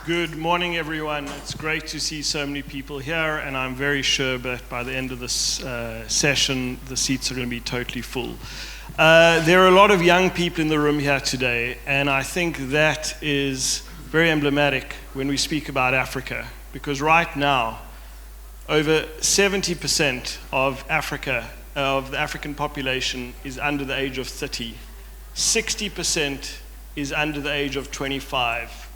Good morning, everyone. It's great to see so many people here, and I'm very sure that by the end of this session, the seats are going to be totally full. There are a lot of young people in the room here today, and I think that is very emblematic when we speak about Africa, because right now, over 70% of Africa, of the African population, is under the age of 30. 60% is under the age of 25.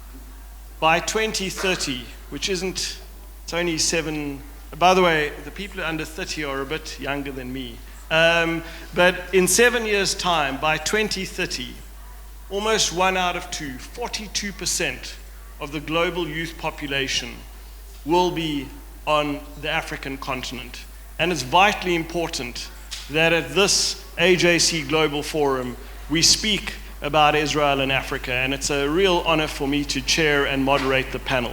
By 2030, which isn't, it's only 7, by the way, the people under 30 are a bit younger than me. But in 7 years' time, by 2030, almost 1 out of 2, 42% of the global youth population will be on the African continent. And it's vitally important that at this AJC Global Forum, we speak about Israel and Africa, and it's a real honor for me to chair and moderate the panel.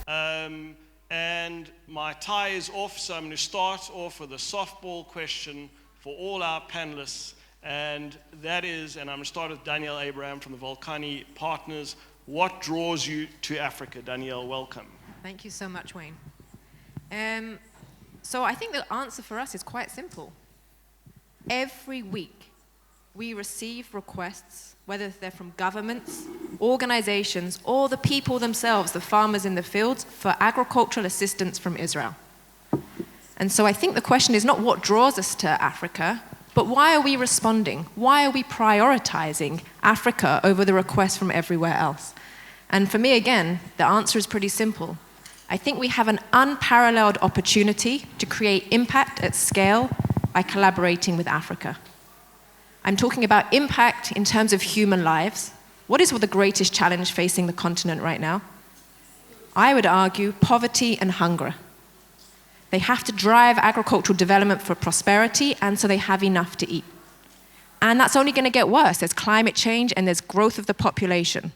And my tie is off, so I'm going to start off with a softball question for all our panelists, and that is, and I'm going to start with Danielle Abraham from the Volcani Partners. What draws you to Africa? Danielle, welcome. Thank you so much, Wayne. So I think the answer for us is quite simple. Every week, we receive requests, whether they're from governments, organizations, or the people themselves, the farmers in the fields, for agricultural assistance from Israel. And so I think the question is not what draws us to Africa, but why are we responding? Why are we prioritizing Africa over the requests from everywhere else? And for me, again, the answer is pretty simple. I think we have an unparalleled opportunity to create impact at scale by collaborating with Africa. I'm talking about impact in terms of human lives. What is the greatest challenge facing the continent right now? I would argue poverty and hunger. They have to drive agricultural development for prosperity, and so they have enough to eat. And that's only going to get worse. There's climate change and there's growth of the population.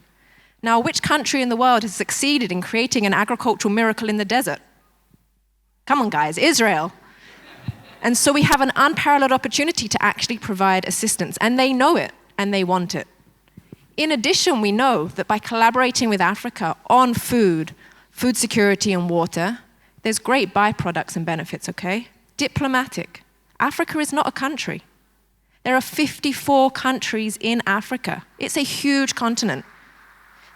Now, which country in the world has succeeded in creating an agricultural miracle in the desert? Come on, guys, Israel. And so we have an unparalleled opportunity to actually provide assistance, and they know it, and they want it. In addition, we know that by collaborating with Africa on food security and water, there's great byproducts and benefits, okay? Diplomatic. Africa is not a country. There are 54 countries in Africa. It's a huge continent.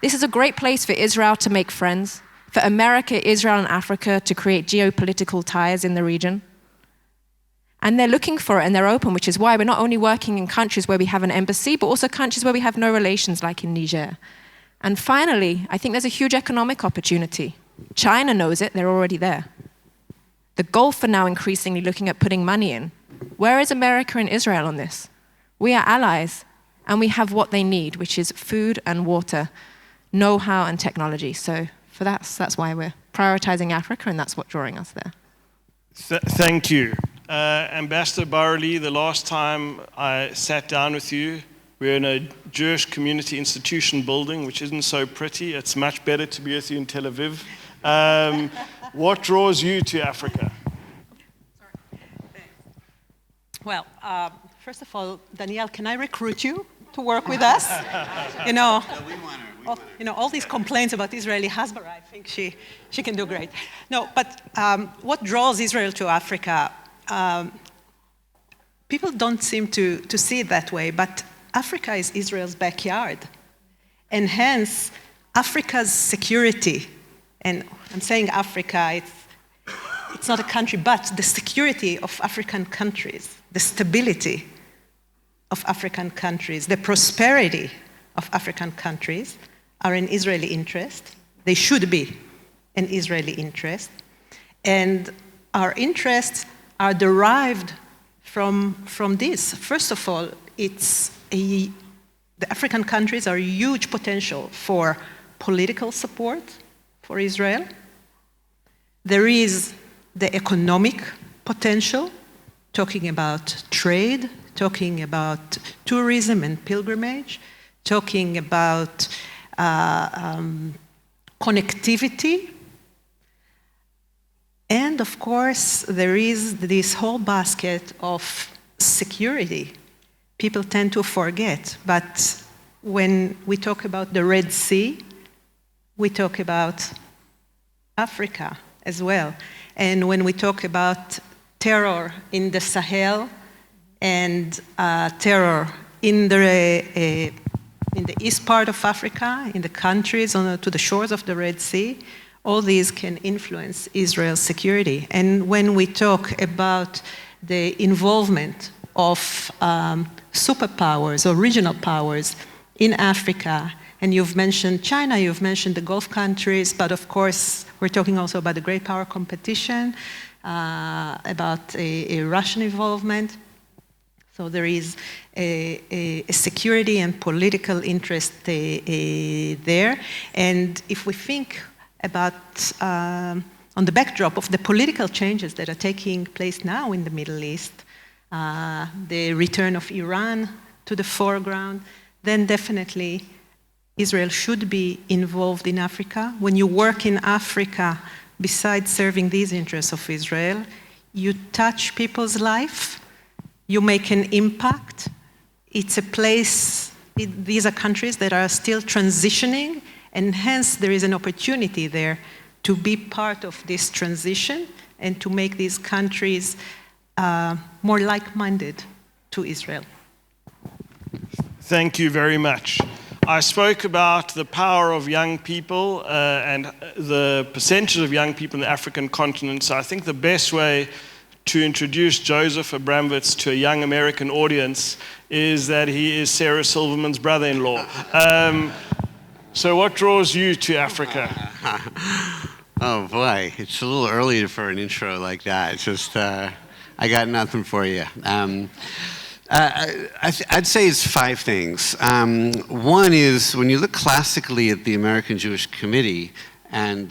This is a great place for Israel to make friends, for America, Israel, and Africa to create geopolitical ties in the region. And they're looking for it and they're open, which is why we're not only working in countries where we have an embassy, but also countries where we have no relations, like in Niger. And finally, I think there's a huge economic opportunity. China knows it, they're already there. The Gulf are now increasingly looking at putting money in. Where is America and Israel on this? We are allies, and we have what they need, which is food and water, know-how and technology. So for that's why we're prioritizing Africa, and that's what's drawing us there. Thank you. Ambassador Bar-li, the last time I sat down with you, we were in a Jewish community institution building, which isn't so pretty. It's much better to be with you in Tel Aviv. What draws you to Africa? Well, first of all, Danielle, can I recruit you to work with us? You know, all these complaints about Israeli Hasbara, I think she can do great. No, but what draws Israel to Africa? People don't seem to see it that way, but Africa is Israel's backyard. And hence, Africa's security, and I'm saying Africa, it's not a country, but the security of African countries, the stability of African countries, the prosperity of African countries are an Israeli interest. They should be an Israeli interest. And our interests are derived from this. First of all, the African countries are a huge potential for political support for Israel. There is the economic potential, talking about trade, talking about tourism and pilgrimage, talking about connectivity. And of course, there is this whole basket of security. People tend to forget, but when we talk about the Red Sea, we talk about Africa as well. And when we talk about terror in the Sahel and terror in the east part of Africa, in the countries to the shores of the Red Sea, all these can influence Israel's security. And when we talk about the involvement of superpowers or regional powers in Africa, and you've mentioned China, you've mentioned the Gulf countries, but of course, we're talking also about the great power competition, about a Russian involvement. So there is a security and political interest there. And if we think about, on the backdrop of the political changes that are taking place now in the Middle East, the return of Iran to the foreground, then definitely Israel should be involved in Africa. When you work in Africa, besides serving these interests of Israel, you touch people's life, you make an impact. It's a place, these are countries that are still transitioning, and hence there is an opportunity there to be part of this transition and to make these countries more like-minded to Israel. Thank you very much. I spoke about the power of young people and the percentage of young people in the African continent. So I think the best way to introduce Yosef Abramowitz to a young American audience is that he is Sarah Silverman's brother-in-law. So what draws you to Africa? Oh boy, it's a little early for an intro like that. It's just, I got nothing for you. I'd say it's 5 things. One is, when you look classically at the American Jewish Committee, and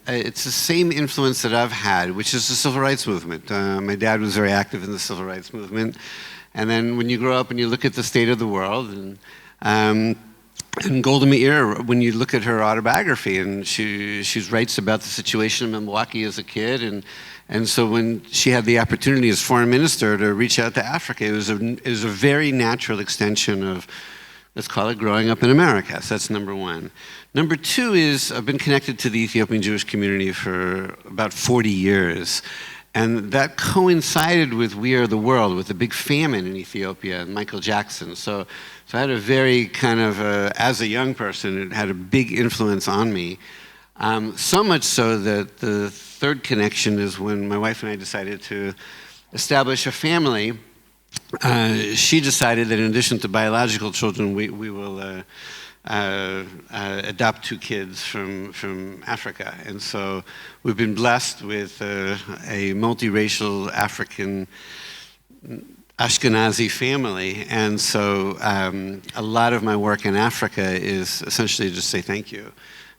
it's the same influence that I've had, which is the civil rights movement. My dad was very active in the civil rights movement. And then when you grow up and you look at the state of the world, and Golda Meir, when you look at her autobiography, and she writes about the situation in Milwaukee as a kid, and so when she had the opportunity as foreign minister to reach out to Africa, it was a very natural extension of, let's call it, growing up in America. So that's number 1. Number 2 is, I've been connected to the Ethiopian Jewish community for about 40 years. And that coincided with We Are the World, with the big famine in Ethiopia and Michael Jackson. So I had a very kind of, as a young person, it had a big influence on me. So much so that the third connection is when my wife and I decided to establish a family. She decided that in addition to biological children, we will adopt 2 kids from Africa. And so we've been blessed with a multiracial African Ashkenazi family. And so a lot of my work in Africa is essentially just say thank you,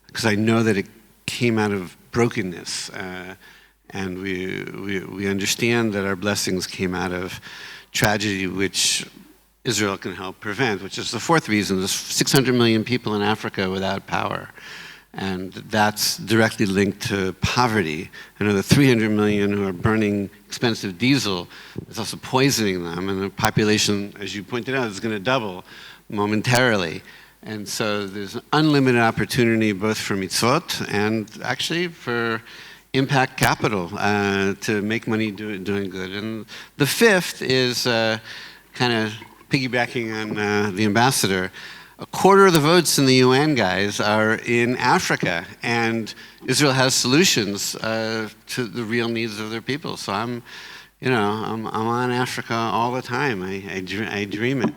because I know that it came out of brokenness. And we understand that our blessings came out of tragedy, which Israel can help prevent, which is the 4th reason. There's 600 million people in Africa without power, and that's directly linked to poverty. Another 300 million who are burning expensive diesel is also poisoning them, and the population, as you pointed out, is going to double momentarily. And so there's unlimited opportunity both for mitzvot and actually for impact capital to make money doing good. And the 5th is kind of piggybacking on the ambassador. A quarter of the votes in the UN, guys, are in Africa, and Israel has solutions to the real needs of their people. So I'm on Africa all the time. I dream it.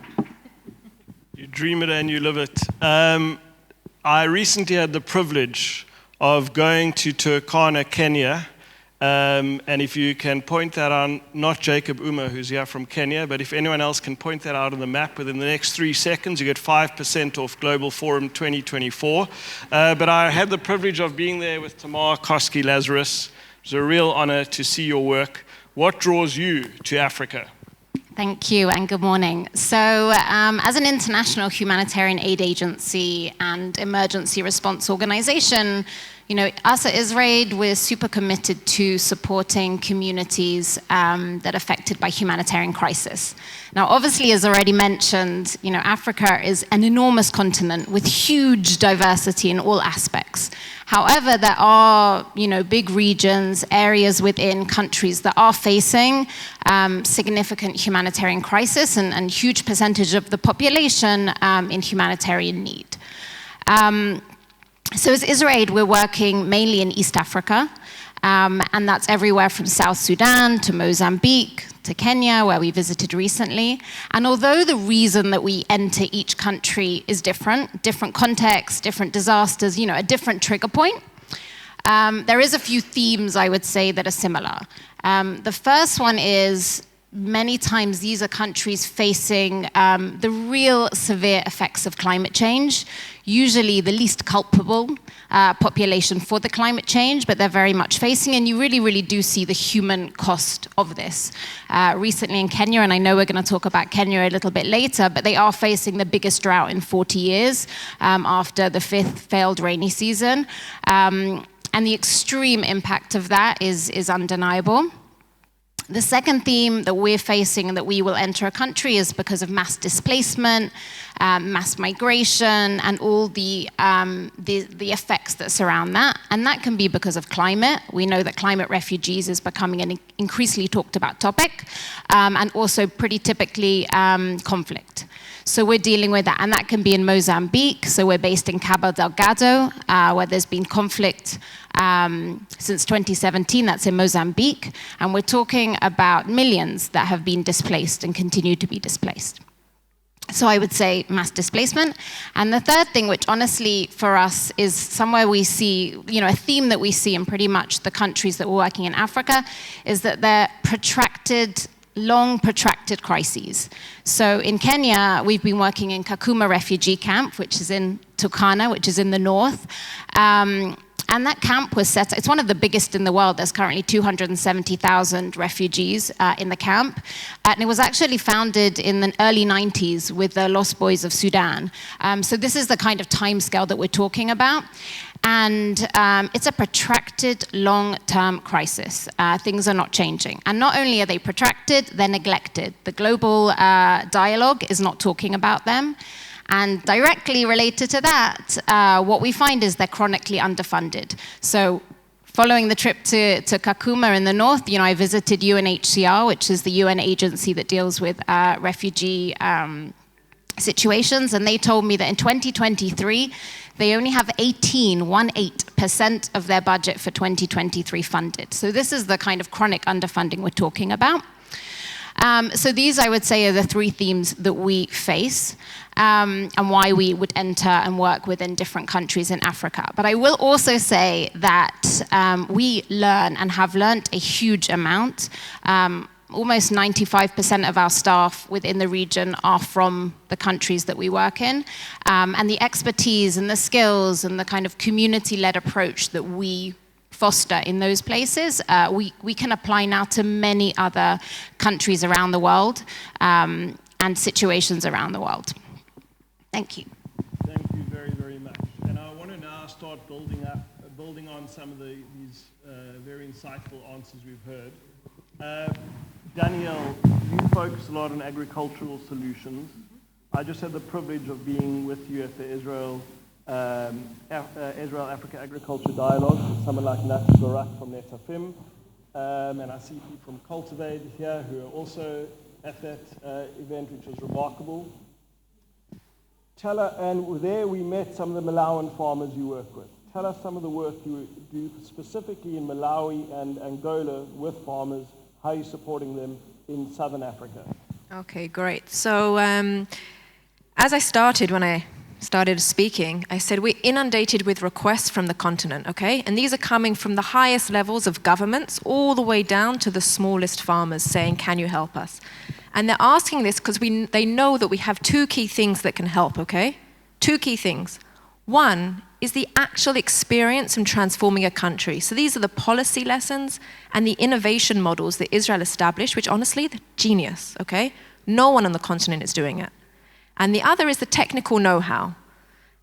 You dream it and you live it. I recently had the privilege of going to Turkana, Kenya. And if you can point that on, not Jacob Uma, who's here from Kenya, but if anyone else can point that out on the map within the next 3 seconds, you get 5% off Global Forum 2024. But I had the privilege of being there with Tamar Koski-Lazarus. It was a real honor to see your work. What draws you to Africa? Thank you and good morning. So as an international humanitarian aid agency and emergency response organization, us at IsraAID, we're super committed to supporting communities that are affected by humanitarian crisis. Now, obviously, as already mentioned, Africa is an enormous continent with huge diversity in all aspects. However, there are, big regions, areas within countries that are facing significant humanitarian crisis and huge percentage of the population in humanitarian need. So as IsraAID, we're working mainly in East Africa, and that's everywhere from South Sudan to Mozambique to Kenya, where we visited recently. And although the reason that we enter each country is different contexts, different disasters, a different trigger point, there is a few themes, I would say, that are similar. The first one is many times these are countries facing the real severe effects of climate change, usually the least culpable population for the climate change, but they're very much facing, and you really, really do see the human cost of this. Recently in Kenya, and I know we're going to talk about Kenya a little bit later, but they are facing the biggest drought in 40 years after the 5th failed rainy season. And the extreme impact of that is undeniable. The second theme that we're facing and that we will enter a country is because of mass displacement, mass migration, and all the effects that surround that. And that can be because of climate. We know that climate refugees is becoming an increasingly talked about topic, and also pretty typically conflict. So we're dealing with that, and that can be in Mozambique. So we're based in Cabo Delgado, where there's been conflict since 2017. That's in Mozambique, and we're talking about millions that have been displaced and continue to be displaced. So I would say mass displacement. And the third thing, which honestly for us is somewhere we see, a theme that we see in pretty much the countries that we're working in Africa, is that they're long protracted crises. So in Kenya, we've been working in Kakuma refugee camp, which is in Turkana, which is in the north. And that camp was set, it's one of the biggest in the world. There's currently 270,000 refugees in the camp. And it was actually founded in the early 90s with the Lost Boys of Sudan. So this is the kind of timescale that we're talking about. And it's a protracted, long-term crisis. Things are not changing. And not only are they protracted, they're neglected. The global dialogue is not talking about them. And directly related to that, what we find is they're chronically underfunded. So following the trip to Kakuma in the north, I visited UNHCR, which is the UN agency that deals with refugee situations, and they told me that in 2023, they only have 18% of their budget for 2023 funded. So this is the kind of chronic underfunding we're talking about. So these, I would say, are the three themes that we face and why we would enter and work within different countries in Africa. But I will also say that we learn and have learned a huge amount. Almost 95% of our staff within the region are from the countries that we work in. And the expertise and the skills and the kind of community-led approach that we foster in those places, we can apply now to many other countries around the world and situations around the world. Thank you. Thank you very, very much. And I want to now start building on some of these very insightful answers we've heard. Danielle, you focus a lot on agricultural solutions. I just had the privilege of being with you at the Israel Africa Agriculture Dialogue with someone like Nat Barak from Netafim, and I see people from Cultivate here who are also at that event, which was remarkable. And there we met some of the Malawian farmers you work with. Tell us some of the work you do specifically in Malawi and Angola with farmers. How are you supporting them in Southern Africa? Okay, great. So as I started, when I started speaking, I said we're inundated with requests from the continent, okay? And these are coming from the highest levels of governments all the way down to the smallest farmers saying, can you help us? And they're asking this because they know that we have two key things that can help, okay? Two key things. One is the actual experience in transforming a country. So these are the policy lessons and the innovation models that Israel established, which honestly, they're genius, okay? No one on the continent is doing it. And the other is the technical know-how.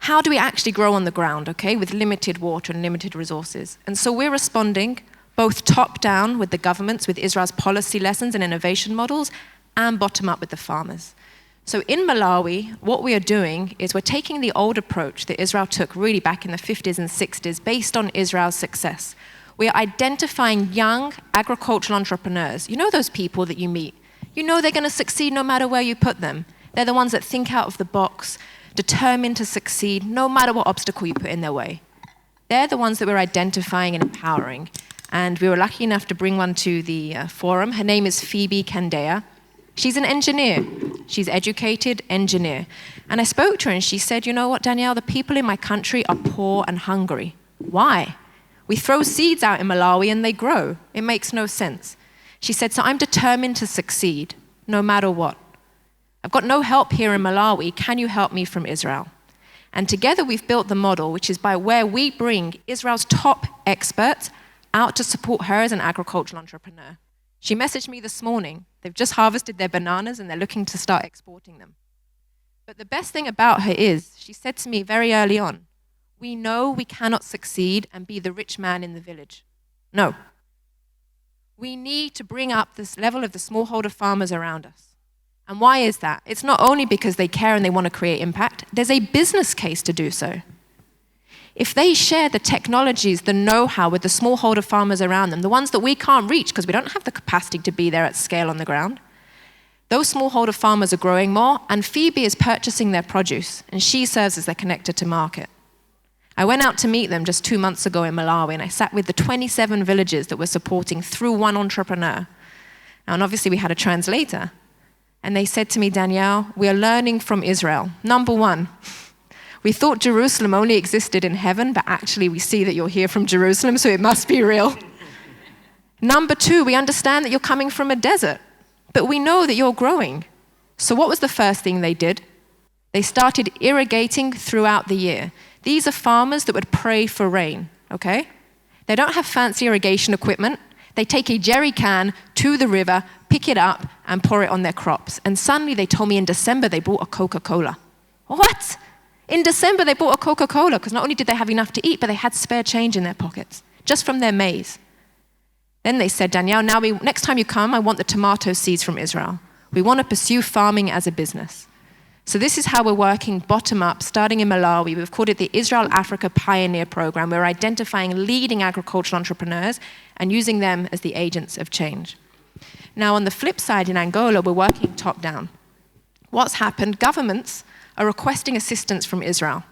How do we actually grow on the ground, okay, with limited water and limited resources? And so we're responding both top-down with the governments, with Israel's policy lessons and innovation models, and bottom-up with the farmers. So in Malawi, what we are doing is we're taking the old approach that Israel took really back in the 50s and 60s based on Israel's success. We are identifying young agricultural entrepreneurs. You know those people that you meet? You know they're going to succeed no matter where you put them. They're the ones that think out of the box, determined to succeed no matter what obstacle you put in their way. They're the ones that we're identifying and empowering. And we were lucky enough to bring one to the forum. Her name is Phoebe Kandea. She's an engineer. She's educated engineer. And I spoke to her and she said, you know what, Danielle, the people in my country are poor and hungry. Why? We throw seeds out in Malawi and they grow. It makes no sense. She said, so I'm determined to succeed, no matter what. I've got no help here in Malawi. Can you help me from Israel? And together we've built the model, which is by where we bring Israel's top experts out to support her as an agricultural entrepreneur. She messaged me this morning. They've just harvested their bananas and they're looking to start exporting them. But the best thing about her is, she said to me very early on, we know we cannot succeed and be the rich man in the village. No. We need to bring up this level of the smallholder farmers around us. And why is that? It's not only because they care and they want to create impact. There's a business case to do so. If they share the technologies, the know-how with the smallholder farmers around them, the ones that we can't reach because we don't have the capacity to be there at scale on the ground, those smallholder farmers are growing more, and Phoebe is purchasing their produce, and she serves as their connector to market. I went out to meet them just 2 months ago in Malawi, and I sat with the 27 villages that we're supporting through one entrepreneur. And obviously we had a translator. And they said to me, Danielle, we are learning from Israel. Number one, we thought Jerusalem only existed in heaven, but actually we see that you're here from Jerusalem, so it must be real. Number two, we understand that you're coming from a desert, but we know that you're growing. So what was the first thing they did? They started irrigating throughout the year. These are farmers that would pray for rain, okay? They don't have fancy irrigation equipment. They take a jerry can to the river, pick it up, and pour it on their crops. And suddenly they told me in December they bought a Coca-Cola. What? In December they bought a Coca-Cola because not only did they have enough to eat, but they had spare change in their pockets, just from their maize. Then they said, Danielle, next time you come, I want the tomato seeds from Israel. We want to pursue farming as a business. So this is how we're working bottom up, starting in Malawi. We've called it the Israel Africa Pioneer Program. We're identifying leading agricultural entrepreneurs and using them as the agents of change. Now, on the flip side, in Angola, we're working top down. What's happened? Governments are requesting assistance from Israel.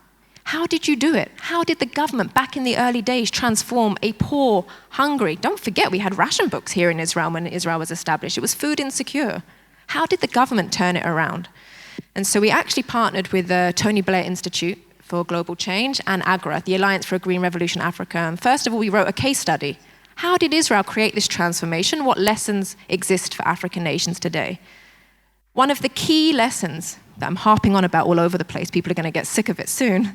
How did you do it? How did the government back in the early days transform a poor, hungry? Don't forget, we had ration books here in Israel when Israel was established. It was food insecure. How did the government turn it around? And so we actually partnered with the Tony Blair Institute for Global Change and AGRA, the Alliance for a Green Revolution Africa. And first of all, we wrote a case study. How did Israel create this transformation? What lessons exist for African nations today? One of the key lessons that I'm harping on about all over the place, people are going to get sick of it soon,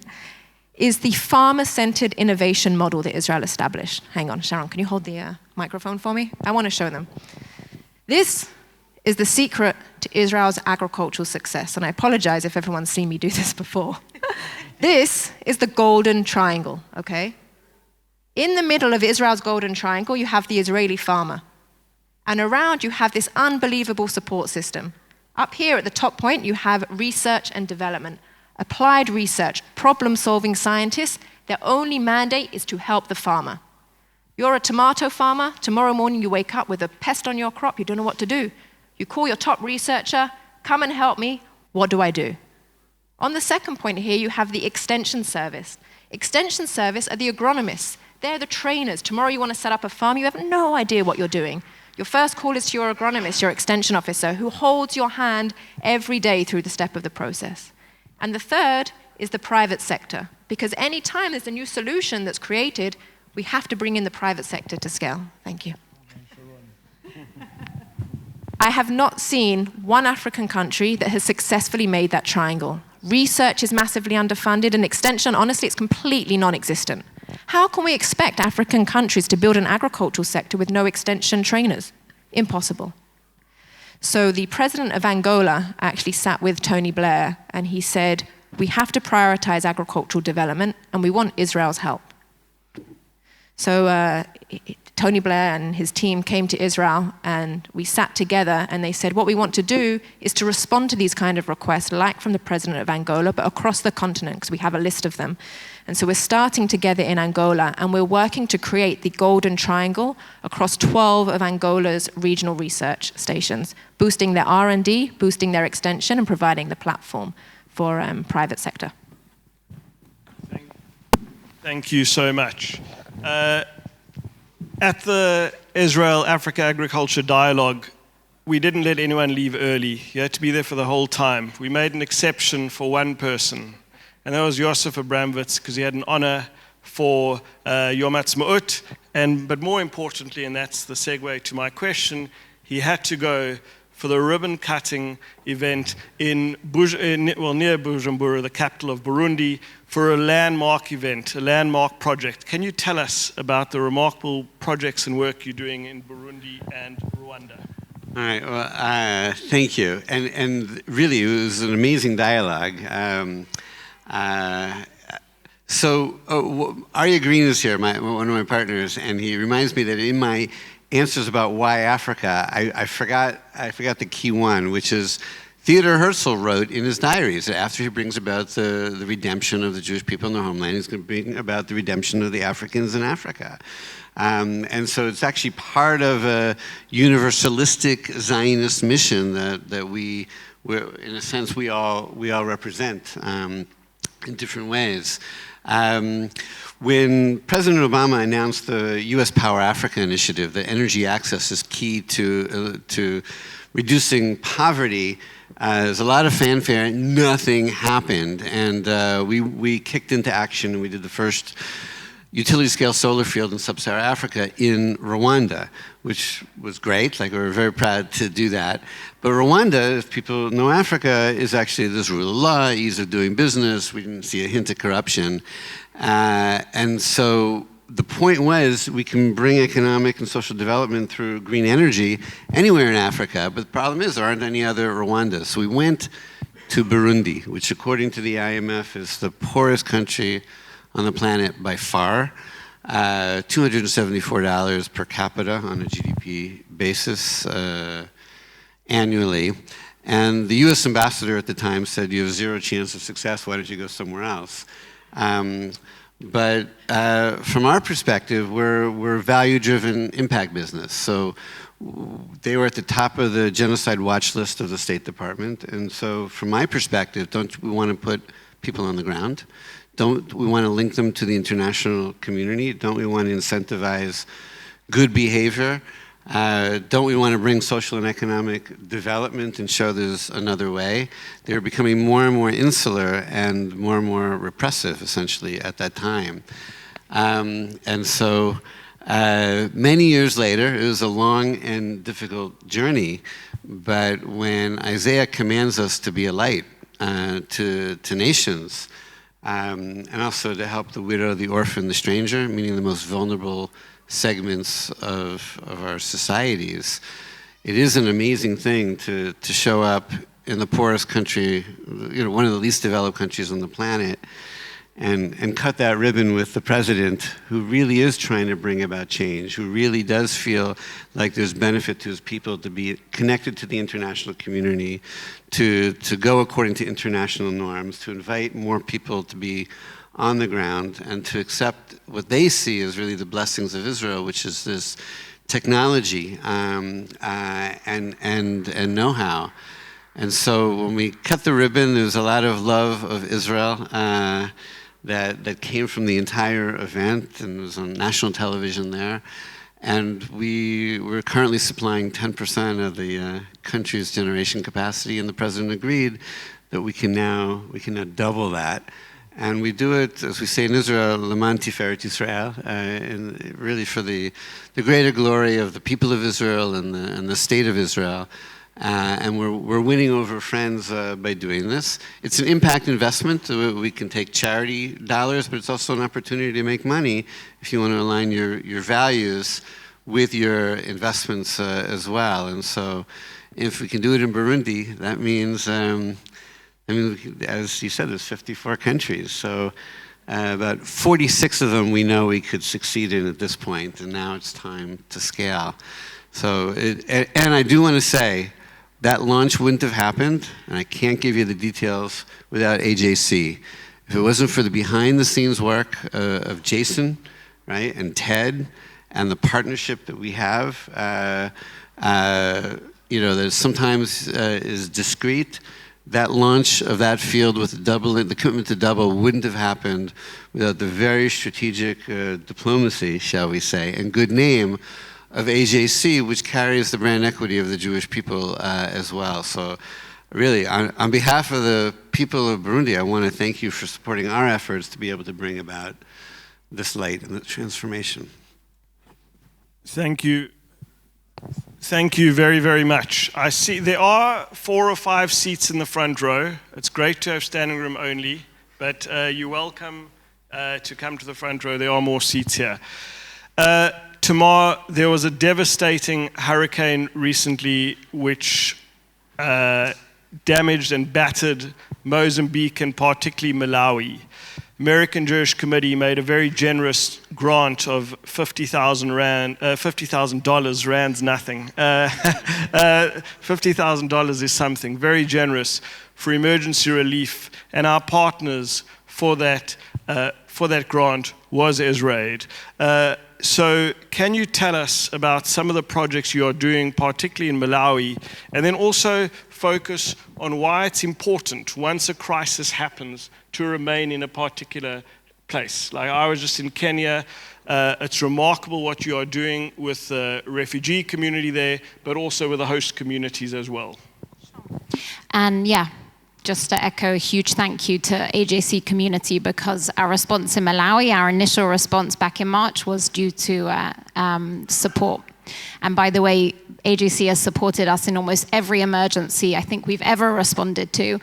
is the farmer-centered innovation model that Israel established. Hang on, Sharon, can you hold the microphone for me? I want to show them. This is the secret to Israel's agricultural success. And I apologize if everyone's seen me do this before. This is the golden triangle, okay? In the middle of Israel's golden triangle, you have the Israeli farmer. And around you have this unbelievable support system. Up here at the top point, you have research and development, applied research, problem-solving scientists. Their only mandate is to help the farmer. You're a tomato farmer. Tomorrow morning, you wake up with a pest on your crop. You don't know what to do. You call your top researcher, come and help me. What do I do? On the second point here, you have the extension service. Extension service are the agronomists. They're the trainers. Tomorrow you want to set up a farm. You have no idea what you're doing. Your first call is to your agronomist, your extension officer, who holds your hand every day through the step of the process. And the third is the private sector, because any time there's a new solution that's created, we have to bring in the private sector to scale. Thank you. I have not seen one African country that has successfully made that triangle. Research is massively underfunded, and extension, honestly, it's completely non-existent. How can we expect African countries to build an agricultural sector with no extension trainers? Impossible. So the president of Angola actually sat with Tony Blair, and he said, we have to prioritize agricultural development, and we want Israel's help. So Tony Blair and his team came to Israel, and we sat together, and they said, what we want to do is to respond to these kind of requests, like from the president of Angola, but across the continent, because we have a list of them. And so we're starting together in Angola, and we're working to create the Golden Triangle across 12 of Angola's regional research stations, boosting their R&D, boosting their extension, and providing the platform for private sector. Thank you so much. At the Israel-Africa Agriculture Dialogue, we didn't let anyone leave early. You had to be there for the whole time. We made an exception for one person, and that was Yosef Abramowitz, because he had an honor for Yom Ha'atzmaut, but more importantly, and that's the segue to my question, he had to go for the ribbon-cutting event near Bujumbura, the capital of Burundi, for a landmark event, a landmark project. Can you tell us about the remarkable projects and work you're doing in Burundi and Rwanda? All right, well, thank you. And really, it was an amazing dialogue. So Arya Green is here, one of my partners, and he reminds me that in my answers about why Africa, I forgot the key one, which is Theodor Herzl wrote in his diaries that after he brings about the redemption of the Jewish people in their homeland, he's going to bring about the redemption of the Africans in Africa. And so it's actually part of a universalistic Zionist mission that we in a sense, we all represent in different ways. When President Obama announced the U.S. Power Africa initiative, that energy access is key to reducing poverty, there's a lot of fanfare. Nothing happened, and we kicked into action, and we did the first utility-scale solar field in sub-Saharan Africa in Rwanda, which was great. Like, we were very proud to do that. But Rwanda, if people know Africa, is actually this rule of law, ease of doing business. We didn't see a hint of corruption. And so the point was, we can bring economic and social development through green energy anywhere in Africa, but the problem is there aren't any other Rwandas. So we went to Burundi, which according to the IMF is the poorest country on the planet by far. $274 per capita on a GDP basis annually. And the US ambassador at the time said, you have zero chance of success, why don't you go somewhere else? But from our perspective, we're value-driven impact business. So they were at the top of the genocide watch list of the State Department. And so from my perspective, don't we want to put people on the ground? Don't we want to link them to the international community? Don't we want to incentivize good behavior? Don't we want to bring social and economic development and show there's another way? They're becoming more and more insular and more repressive, essentially, at that time. And so many years later, it was a long and difficult journey, but when Isaiah commands us to be a light to nations, and also to help the widow, the orphan, the stranger, meaning the most vulnerable segments of our societies. It is an amazing thing to show up in the poorest country, one of the least developed countries on the planet, and cut that ribbon with the president, who really is trying to bring about change, who really does feel like there's benefit to his people to be connected to the international community, to go according to international norms, to invite more people to be on the ground, and to accept what they see as really the blessings of Israel, which is this technology and know-how. And so when we cut the ribbon, there was a lot of love of Israel that came from the entire event, and it was on national television there. And we're currently supplying 10% of the country's generation capacity, and the president agreed that we can now double that. And we do it, as we say in Israel, Leman Tiferet Israel, and really for the greater glory of the people of Israel and the state of Israel. And we're winning over friends by doing this. It's an impact investment. We can take charity dollars, but it's also an opportunity to make money if you want to align your values with your investments as well. And so if we can do it in Burundi, that means I mean, as you said, there's 54 countries, so about 46 of them we know we could succeed in at this point, and now it's time to scale. So, and I do want to say, that launch wouldn't have happened, and I can't give you the details, without AJC. If it wasn't for the behind-the-scenes work of Jason, right, and Ted, and the partnership that we have, you know, that sometimes is discrete, that launch of that field with the commitment to double wouldn't have happened without the very strategic diplomacy, shall we say, and good name of AJC, which carries the brand equity of the Jewish people as well. So really, on behalf of the people of Burundi, I want to thank you for supporting our efforts to be able to bring about this light and the transformation. Thank you. Thank you very, very much. I see there are 4 or 5 seats in the front row. It's great to have standing room only, but you're welcome to come to the front row. There are more seats here. Tomorrow, there was a devastating hurricane recently which damaged and battered Mozambique and particularly Malawi. American Jewish Committee made a very generous grant of $50,000. Rand's nothing. $50,000 is something very generous for emergency relief, and our partners for that grant was IsraAID. So can you tell us about some of the projects you are doing, particularly in Malawi, and then also focus on why it's important once a crisis happens to remain in a particular place? Like, I was just in Kenya. It's remarkable what you are doing with the refugee community there, but also with the host communities as well. And yeah, just to echo a huge thank you to AJC community, because our response in Malawi, our initial response back in March, was due to support. And by the way, AJC has supported us in almost every emergency I think we've ever responded to.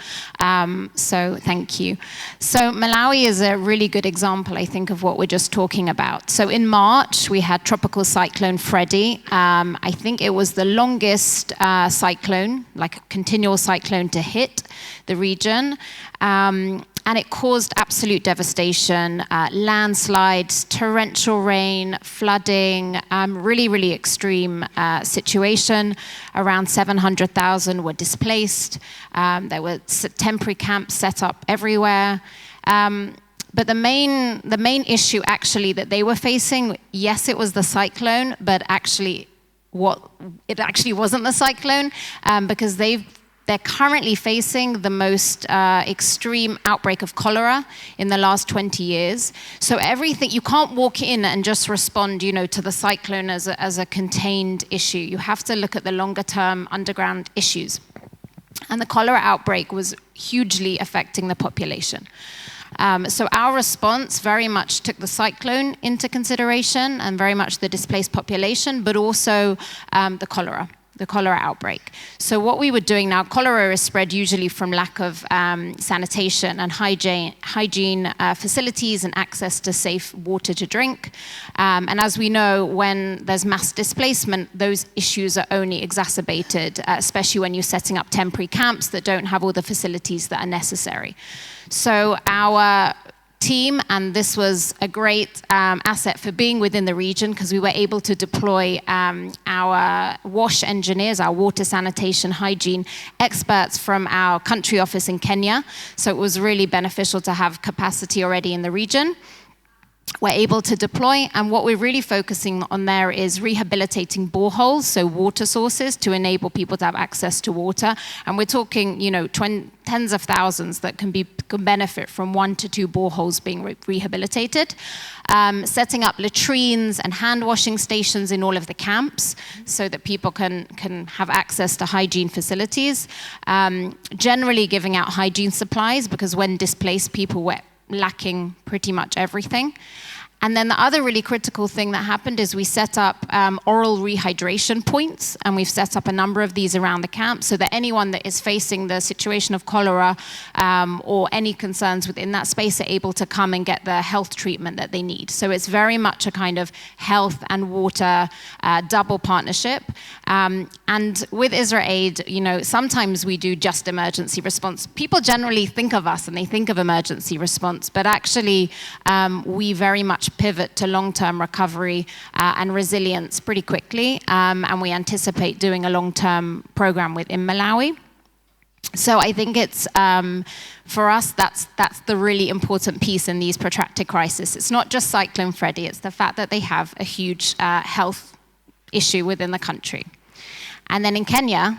So thank you. So Malawi is a really good example, I think, of what we're just talking about. So in March, we had Tropical Cyclone Freddy. I think it was the longest cyclone, like a continual cyclone to hit the region. And it caused absolute devastation, landslides, torrential rain, flooding, really, really extreme situation. Around 700,000 were displaced. There were temporary camps set up everywhere. But the main issue actually that they were facing, yes, it was the cyclone, but actually it actually wasn't the cyclone, because they're currently facing the most extreme outbreak of cholera in the last 20 years. So everything, you can't walk in and just respond, to the cyclone as a contained issue. You have to look at the longer term underground issues. And the cholera outbreak was hugely affecting the population. So our response very much took the cyclone into consideration and very much the displaced population, but also the cholera outbreak. So what we were doing now, cholera is spread usually from lack of sanitation and hygiene facilities and access to safe water to drink. And as we know, when there's mass displacement, those issues are only exacerbated, especially when you're setting up temporary camps that don't have all the facilities that are necessary. So our team, and this was a great asset for being within the region, because we were able to deploy our WASH engineers, our water sanitation hygiene experts from our country office in Kenya. So it was really beneficial to have capacity already in the region. We're able to deploy, and what we're really focusing on there is rehabilitating boreholes, so water sources, to enable people to have access to water. And we're talking, tens of thousands that can benefit from 1 to 2 boreholes being rehabilitated. Setting up latrines and hand washing stations in all of the camps so that people can have access to hygiene facilities. Generally giving out hygiene supplies, because when displaced, people were lacking pretty much everything. And then the other really critical thing that happened is we set up oral rehydration points, and we've set up a number of these around the camp so that anyone that is facing the situation of cholera or any concerns within that space are able to come and get the health treatment that they need. So it's very much a kind of health and water double partnership. And with IsraAID, you know, sometimes we do just emergency response. People generally think of us and they think of emergency response, but actually we very much pivot to long-term recovery and resilience pretty quickly, and we anticipate doing a long-term program within Malawi. So I think it's, for us, that's the really important piece in these protracted crises. It's not just Cyclone Freddy, it's the fact that they have a huge health issue within the country. And then in Kenya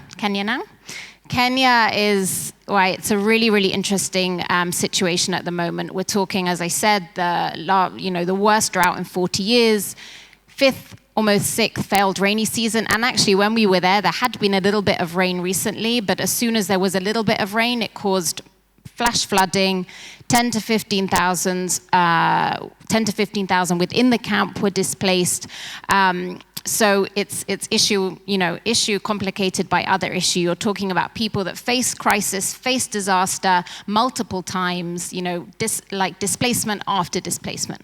is, right, it's a really, really interesting situation at the moment. We're talking, as I said, the worst drought in 40 years, fifth, almost sixth failed rainy season. And actually, when we were there had been a little bit of rain recently, but as soon as there was a little bit of rain, it caused flash flooding. 10 to 15,000 within the camp were displaced. So it's issue complicated by other issue. You're talking about people that face crisis, face disaster multiple times, displacement after displacement.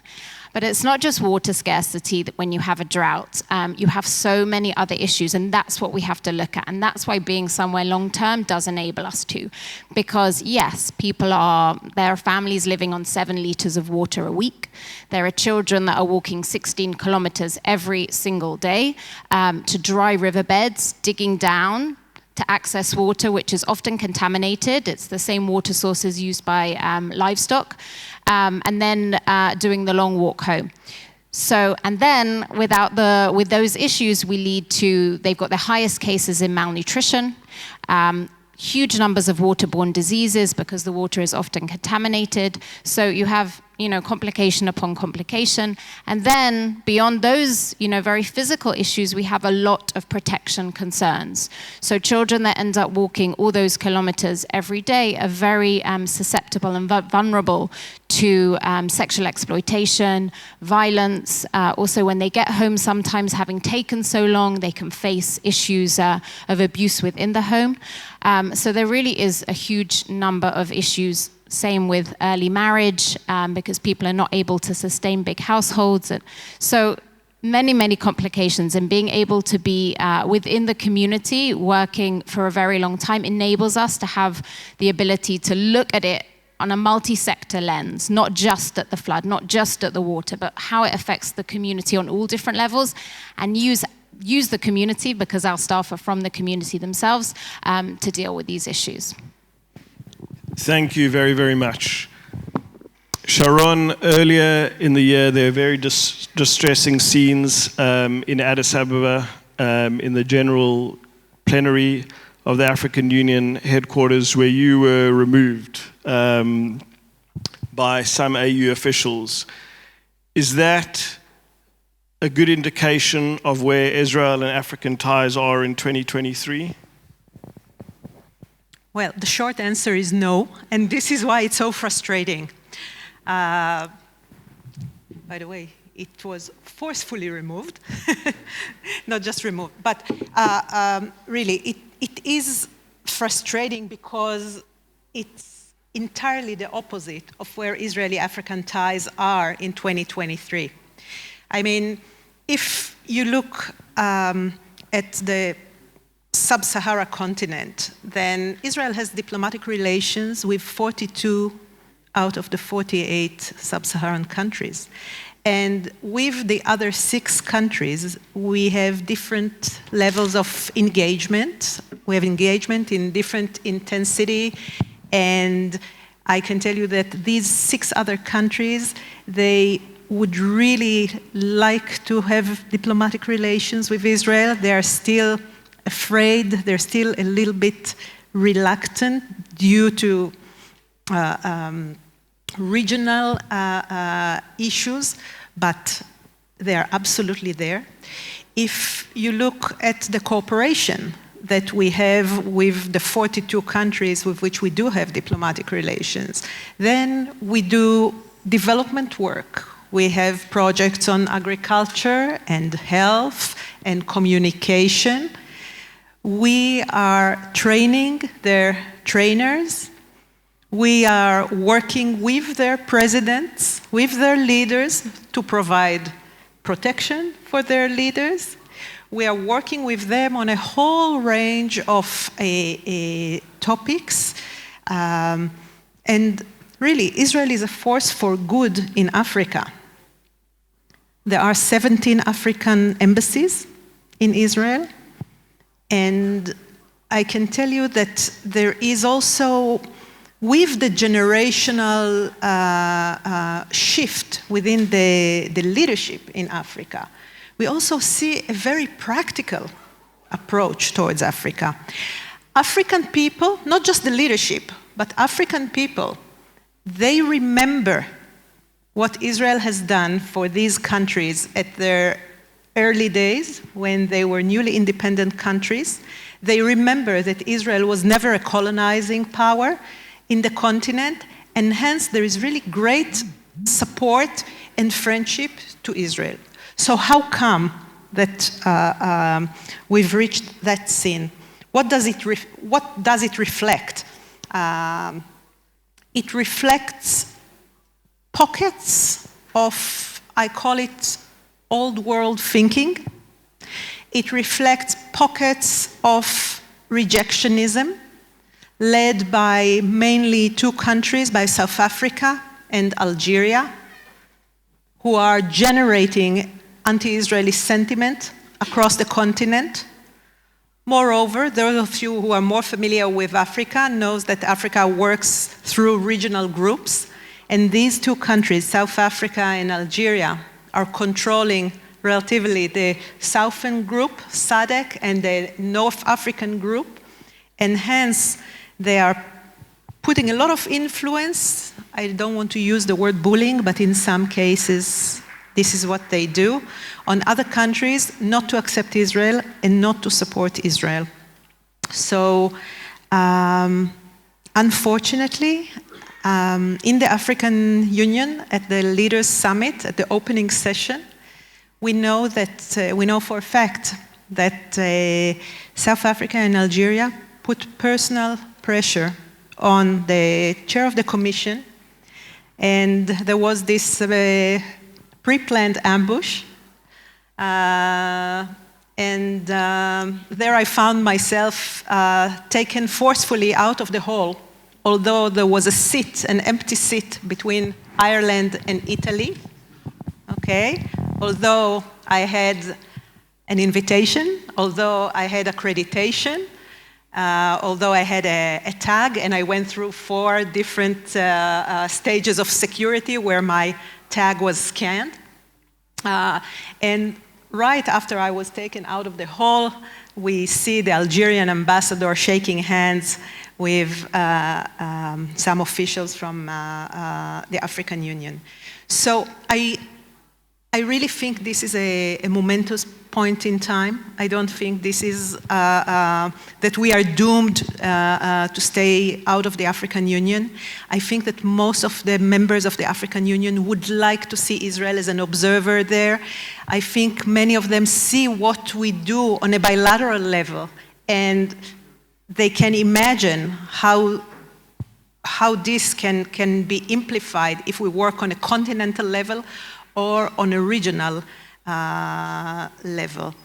But it's not just water scarcity that when you have a drought, you have so many other issues, and that's what we have to look at. And that's why being somewhere long-term does enable us to. Because yes, there are families living on 7 liters of water a week. There are children that are walking 16 kilometers every single day to dry riverbeds, digging down to access water, which is often contaminated. It's the same water sources used by livestock. And then doing the long walk home. So, and then with those issues, they've got the highest cases in malnutrition, huge numbers of waterborne diseases because the water is often contaminated. So you have, complication upon complication. And then beyond those, very physical issues, we have a lot of protection concerns. So children that end up walking all those kilometers every day are very susceptible and vulnerable to sexual exploitation, violence. Also, when they get home, sometimes having taken so long, they can face issues of abuse within the home. So there really is a huge number of issues. Same with early marriage, because people are not able to sustain big households. So many, many complications, and being able to be within the community, working for a very long time, enables us to have the ability to look at it on a multi-sector lens, not just at the flood, not just at the water, but how it affects the community on all different levels, and use the community, because our staff are from the community themselves, to deal with these issues. Thank you very, very much. Sharon, earlier in the year, there were very distressing scenes in Addis Ababa, in the general plenary of the African Union headquarters, where you were removed by some AU officials. Is that a good indication of where Israel and African ties are in 2023? Well, the short answer is no, and this is why it's so frustrating. By the way, it was forcefully removed, not just removed, but really, it is frustrating because it's entirely the opposite of where Israeli-African ties are in 2023. I mean, if you look at the sub-Sahara continent, then Israel has diplomatic relations with 42 out of the 48 sub-Saharan countries. And with the other 6 countries, we have different levels of engagement. We have engagement in different intensity. And I can tell you that these 6 other countries, they would really like to have diplomatic relations with Israel. They are still afraid, they're still a little bit reluctant due to regional issues, but they are absolutely there. If you look at the cooperation that we have with the 42 countries with which we do have diplomatic relations, then we do development work We have projects on agriculture and health and communication. We are training their trainers. We are working with their presidents, with their leaders to provide protection for their leaders. We are working with them on a whole range of topics. And really, Israel is a force for good in Africa. There are 17 African embassies in Israel. And I can tell you that there is also, with the generational shift within the leadership in Africa, we also see a very practical approach towards Africa. African people, not just the leadership, but African people, they remember what Israel has done for these countries at their early days when they were newly independent countries. They remember that Israel was never a colonizing power in the continent, and hence there is really great support and friendship to Israel. So how come that we've reached that scene? What does it reflect? It reflects pockets of, I call it, old world thinking. It reflects pockets of rejectionism, led by mainly two countries, by South Africa and Algeria, who are generating anti-Israeli sentiment across the continent. Moreover, those of you who are more familiar with Africa knows that Africa works through regional groups, and these two countries, South Africa and Algeria, are controlling relatively the Southern group, SADC, and the North African group, and hence they are putting a lot of influence. I don't want to use the word bullying, but in some cases, this is what they do, on other countries not to accept Israel and not to support Israel. So, unfortunately, in the African Union, at the Leaders' Summit, at the opening session, we know for a fact that South Africa and Algeria put personal pressure on the chair of the commission, and there was this pre-planned ambush, and there I found myself taken forcefully out of the hall, although there was an empty seat between Ireland and Italy, okay? Although I had an invitation, although I had accreditation, although I had a tag, and I went through 4 different stages of security where my tag was scanned. And right after I was taken out of the hall, we see the Algerian ambassador shaking hands with some officials from the African Union. So I really think this is a momentous point in time. I don't think this is that we are doomed to stay out of the African Union. I think that most of the members of the African Union would like to see Israel as an observer there. I think many of them see what we do on a bilateral level, and they can imagine how this can be amplified if we work on a continental level or on a regional level.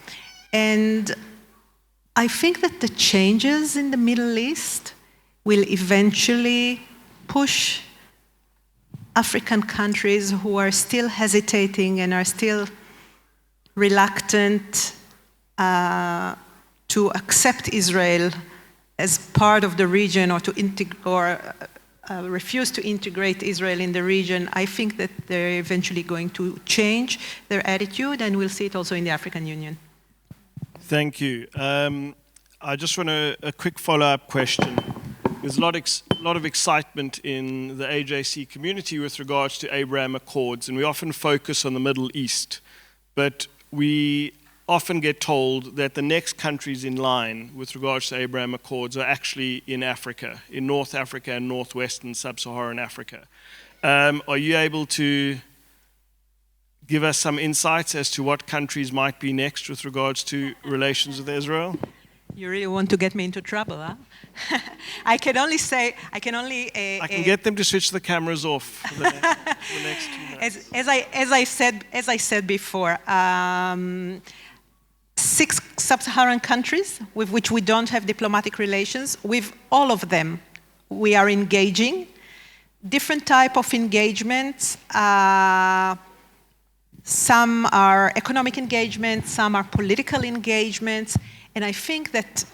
And I think that the changes in the Middle East will eventually push African countries who are still hesitating and are still reluctant to accept Israel as part of the region, or refuse to integrate Israel in the region. I think that they're eventually going to change their attitude, and we'll see it also in the African Union. Thank you. I just want a quick follow-up question. There's a lot of excitement in the AJC community with regards to Abraham Accords, and we often focus on the Middle East, but we often get told that the next countries in line with regards to Abraham Accords are actually in Africa, in North Africa and northwestern sub-Saharan Africa. Are you able to give us some insights as to what countries might be next with regards to relations with Israel? You really want to get me into trouble, huh? I can get them to switch the cameras off for the next 2 minutes. As I said before, 6 sub-Saharan countries with which we don't have diplomatic relations. With all of them, we are engaging. Different type of engagements. Some are economic engagements, some are political engagements. And I think that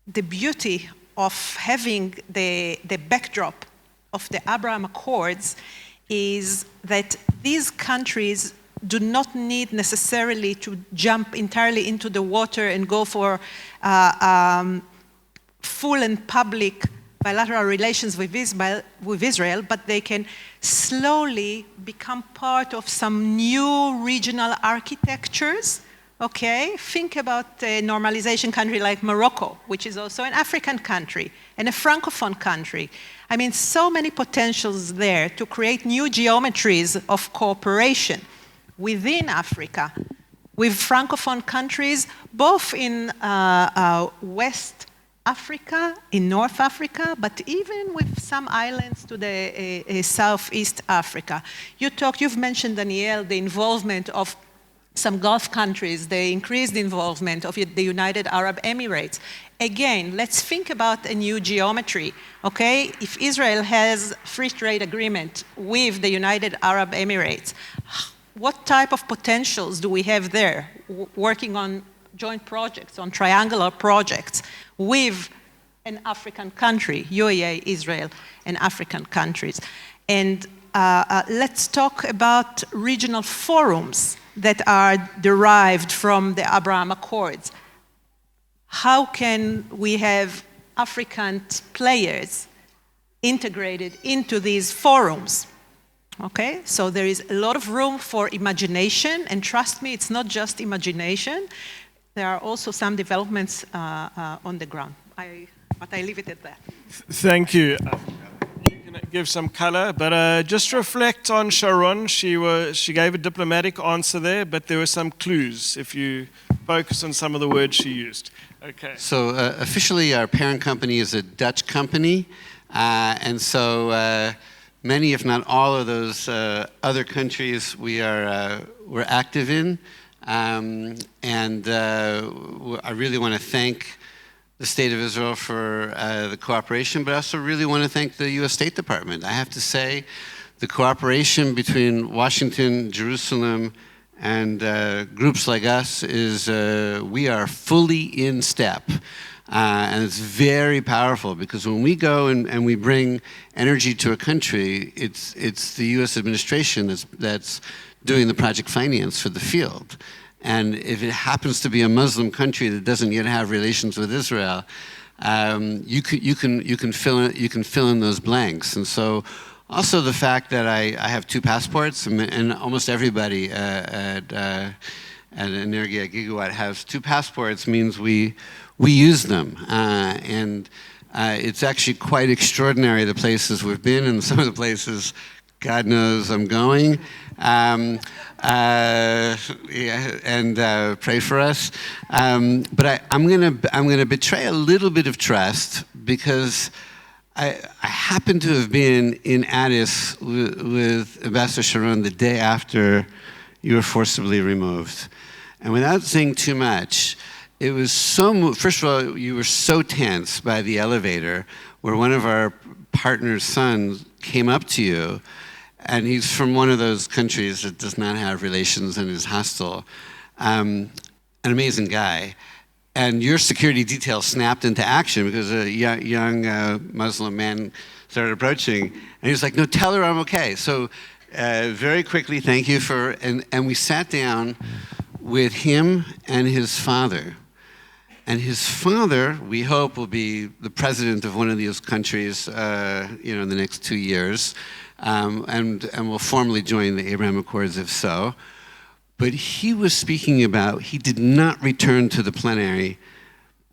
the beauty of having the backdrop of the Abraham Accords is that these countries do not need necessarily to jump entirely into the water and go for full and public bilateral relations with Israel, but they can slowly become part of some new regional architectures. Okay, think about a normalization country like Morocco, which is also an African country and a Francophone country. I mean, so many potentials there to create new geometries of cooperation within Africa with Francophone countries, both in West Africa, in North Africa, but even with some islands to the Southeast Africa. You've mentioned, Danielle, the involvement of some Gulf countries, the increased involvement of the United Arab Emirates. Again, let's think about a new geometry, okay? If Israel has free trade agreement with the United Arab Emirates, what type of potentials do we have there working on joint projects, on triangular projects with an African country, UAE, Israel, and African countries? And let's talk about regional forums that are derived from the Abraham Accords. How can we have African players integrated into these forums? Okay, so there is a lot of room for imagination, and trust me, it's not just imagination. There are also some developments on the ground. But I leave it at that. Thank you. You can give some color, but just reflect on Sharon. She gave a diplomatic answer there, but there were some clues if you focus on some of the words she used. Okay. So officially, our parent company is a Dutch company, and so many, if not all, of those other countries we're active in, and I really want to thank the State of Israel for the cooperation, but I also really want to thank the U.S. State Department. I have to say, the cooperation between Washington, Jerusalem, and groups like us is we are fully in step. And it's very powerful because when we go and we bring energy to a country, it's the U.S. administration that's doing the project finance for the field. And if it happens to be a Muslim country that doesn't yet have relations with Israel, you can fill in those blanks. And so, also the fact that I have 2 passports, and almost everybody at Energiya Gigawatt has 2 passports, means we use them, and it's actually quite extraordinary the places we've been and some of the places God knows I'm going. Pray for us. But I'm gonna betray a little bit of trust because I happen to have been in Addis with Ambassador Sharon the day after you were forcibly removed, and without saying too much, it was so. First of all, you were so tense by the elevator where one of our partner's sons came up to you. And he's from one of those countries that does not have relations and is hostile. An amazing guy. And your security detail snapped into action because a young Muslim man started approaching. And he was like, no, tell her I'm okay. So very quickly, thank you for, and we sat down with him and his father. And his father, we hope, will be the president of one of these countries in the next 2 years. And will formally join the Abraham Accords if so. But he was speaking about, he did not return to the plenary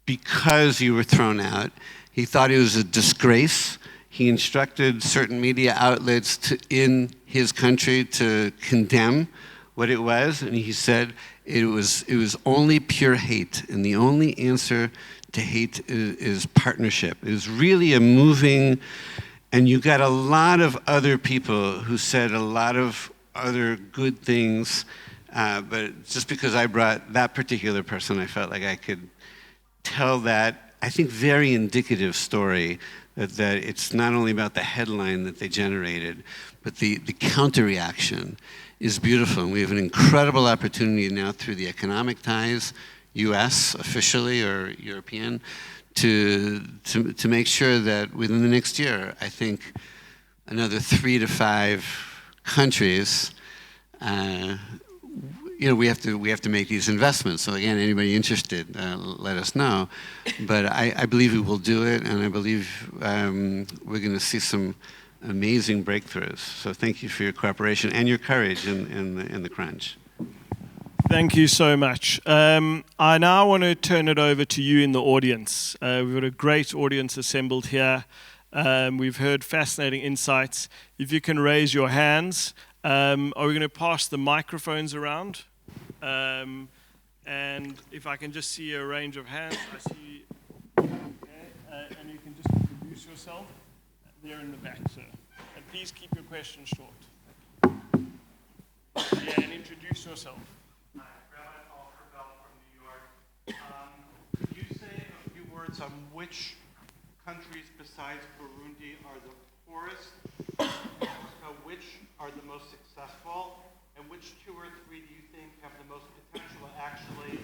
because you were thrown out. He thought it was a disgrace. He instructed certain media outlets in his country to condemn what it was, and he said it was only pure hate, and the only answer to hate is partnership. It was really a moving, and you got a lot of other people who said a lot of other good things, but just because I brought that particular person, I felt like I could tell that, I think, very indicative story that it's not only about the headline that they generated, but the counter-reaction is beautiful. And we have an incredible opportunity now through the economic ties, US officially or European, to make sure that within the next year, I think another 3 to 5 countries, we have to make these investments. So again, anybody interested, let us know. But I believe we will do it, and I believe we're going to see some amazing breakthroughs. So thank you for your cooperation and your courage in the crunch. Thank you so much. I now want to turn it over to you in the audience. We've got a great audience assembled here. We've heard fascinating insights. If you can raise your hands. Are we going to pass the microphones around? And if I can just see a range of hands, I see. Okay, and you can just introduce yourself. There in the back, sir. And please keep your questions short. Yeah, and introduce yourself. Hi, Rabbi Paul Kerbel from New York. Could you say a few words on which countries besides Burundi are the poorest, which are the most successful, and which 2 or 3 do you think have the most potential to actually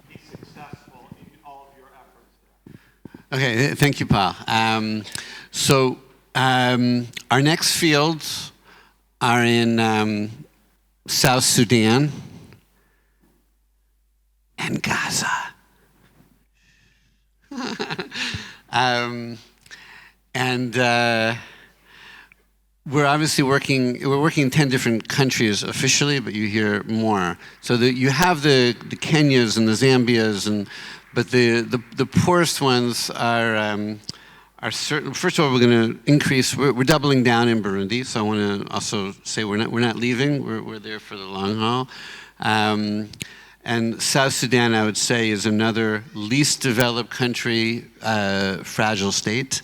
be successful in all of your efforts there? Okay, thank you, Paul. Our next fields are in South Sudan and Gaza. We're obviously we're working in 10 different countries officially, but you hear more. So you have the Kenyas and the Zambias, but the poorest ones are certain. First of all, we're going to increase. We're doubling down in Burundi. So I want to also say we're not leaving. We're there for the long haul. And South Sudan, I would say, is another least developed country, fragile state.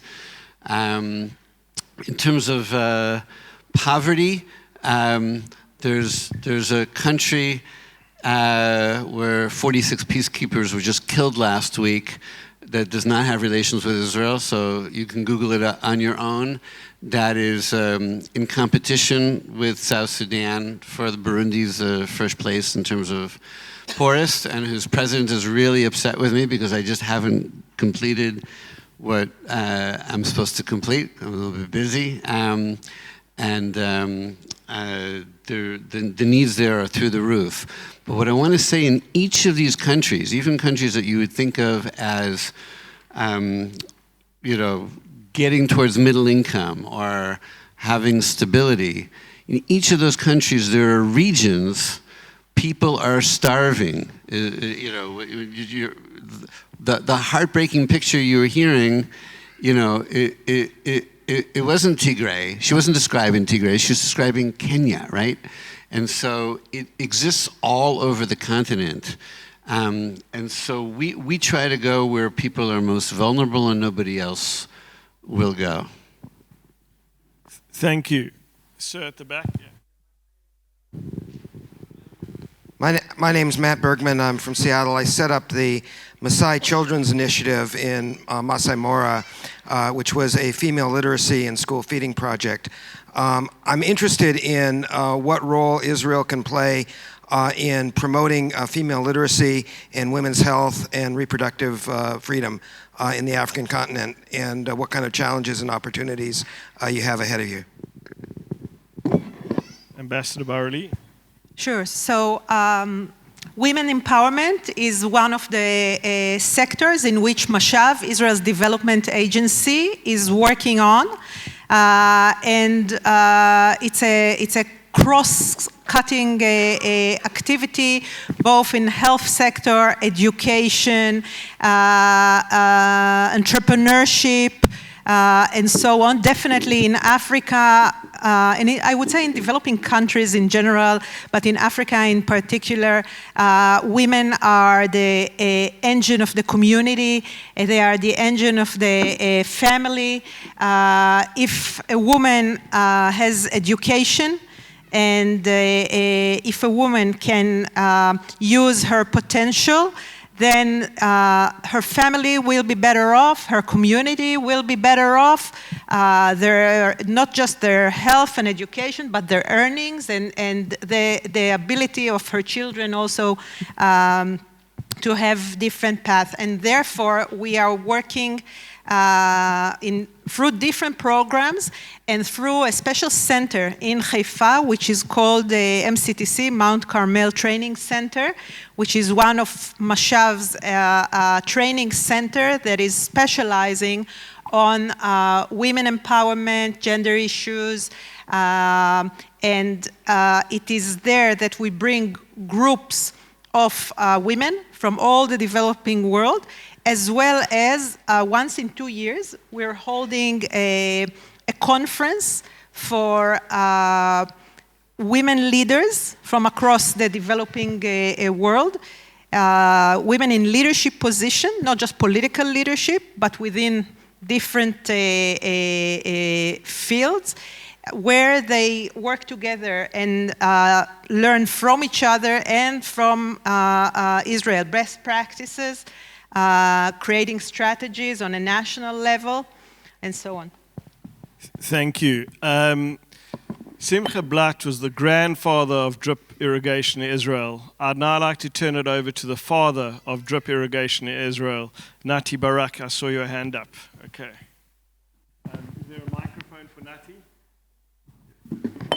In terms of poverty, there's a country where 46 peacekeepers were just killed last week that does not have relations with Israel, so you can Google it on your own. That is in competition with South Sudan for the Burundi's first place in terms of poorest, and whose president is really upset with me because I just haven't completed what I'm supposed to complete. I'm a little bit busy, and the needs there are through the roof. But what I want to say, in each of these countries, even countries that you would think of as, getting towards middle income or having stability, in each of those countries there are regions people are starving. The heartbreaking picture you were hearing, it wasn't Tigray. She wasn't describing Tigray. She was describing Kenya, right? And so it exists all over the continent. And so we try to go where people are most vulnerable and nobody else will go. Thank you. Sir, at the back. Yeah. My name's Matt Bergman. I'm from Seattle. I set up the Maasai Children's Initiative in Masai Mara, which was a female literacy and school feeding project. I'm interested in what role Israel can play in promoting female literacy and women's health and reproductive freedom in the African continent, and what kind of challenges and opportunities you have ahead of you. Ambassador Bar-li. Sure. So women empowerment is one of the sectors in which Mashav, Israel's development agency, is working on. And it's a cross-cutting activity, both in health sector, education, entrepreneurship, and so on. Definitely in Africa, and I would say in developing countries in general, but in Africa in particular, women are the engine of the community. They are the engine of the family. If a woman has education, and if a woman can use her potential, then her family will be better off, her community will be better off, not just their health and education, but their earnings and the ability of her children also to have different paths. And therefore, we are working through different programs and through a special center in Haifa, which is called the MCTC, Mount Carmel Training Center, which is one of Mashav's training center that is specializing on women empowerment, gender issues, and it is there that we bring groups of women from all the developing world, as well as once in 2 years, we're holding a conference for women leaders from across the developing world, women in leadership position, not just political leadership, but within different fields, where they work together and learn from each other and from Israel best practices, creating strategies on a national level, and so on. Thank you. Simcha Blatt was the grandfather of drip irrigation in Israel. I'd now like to turn it over to the father of drip irrigation in Israel, Nati Barak. I saw your hand up. Okay. Is there a microphone for Nati?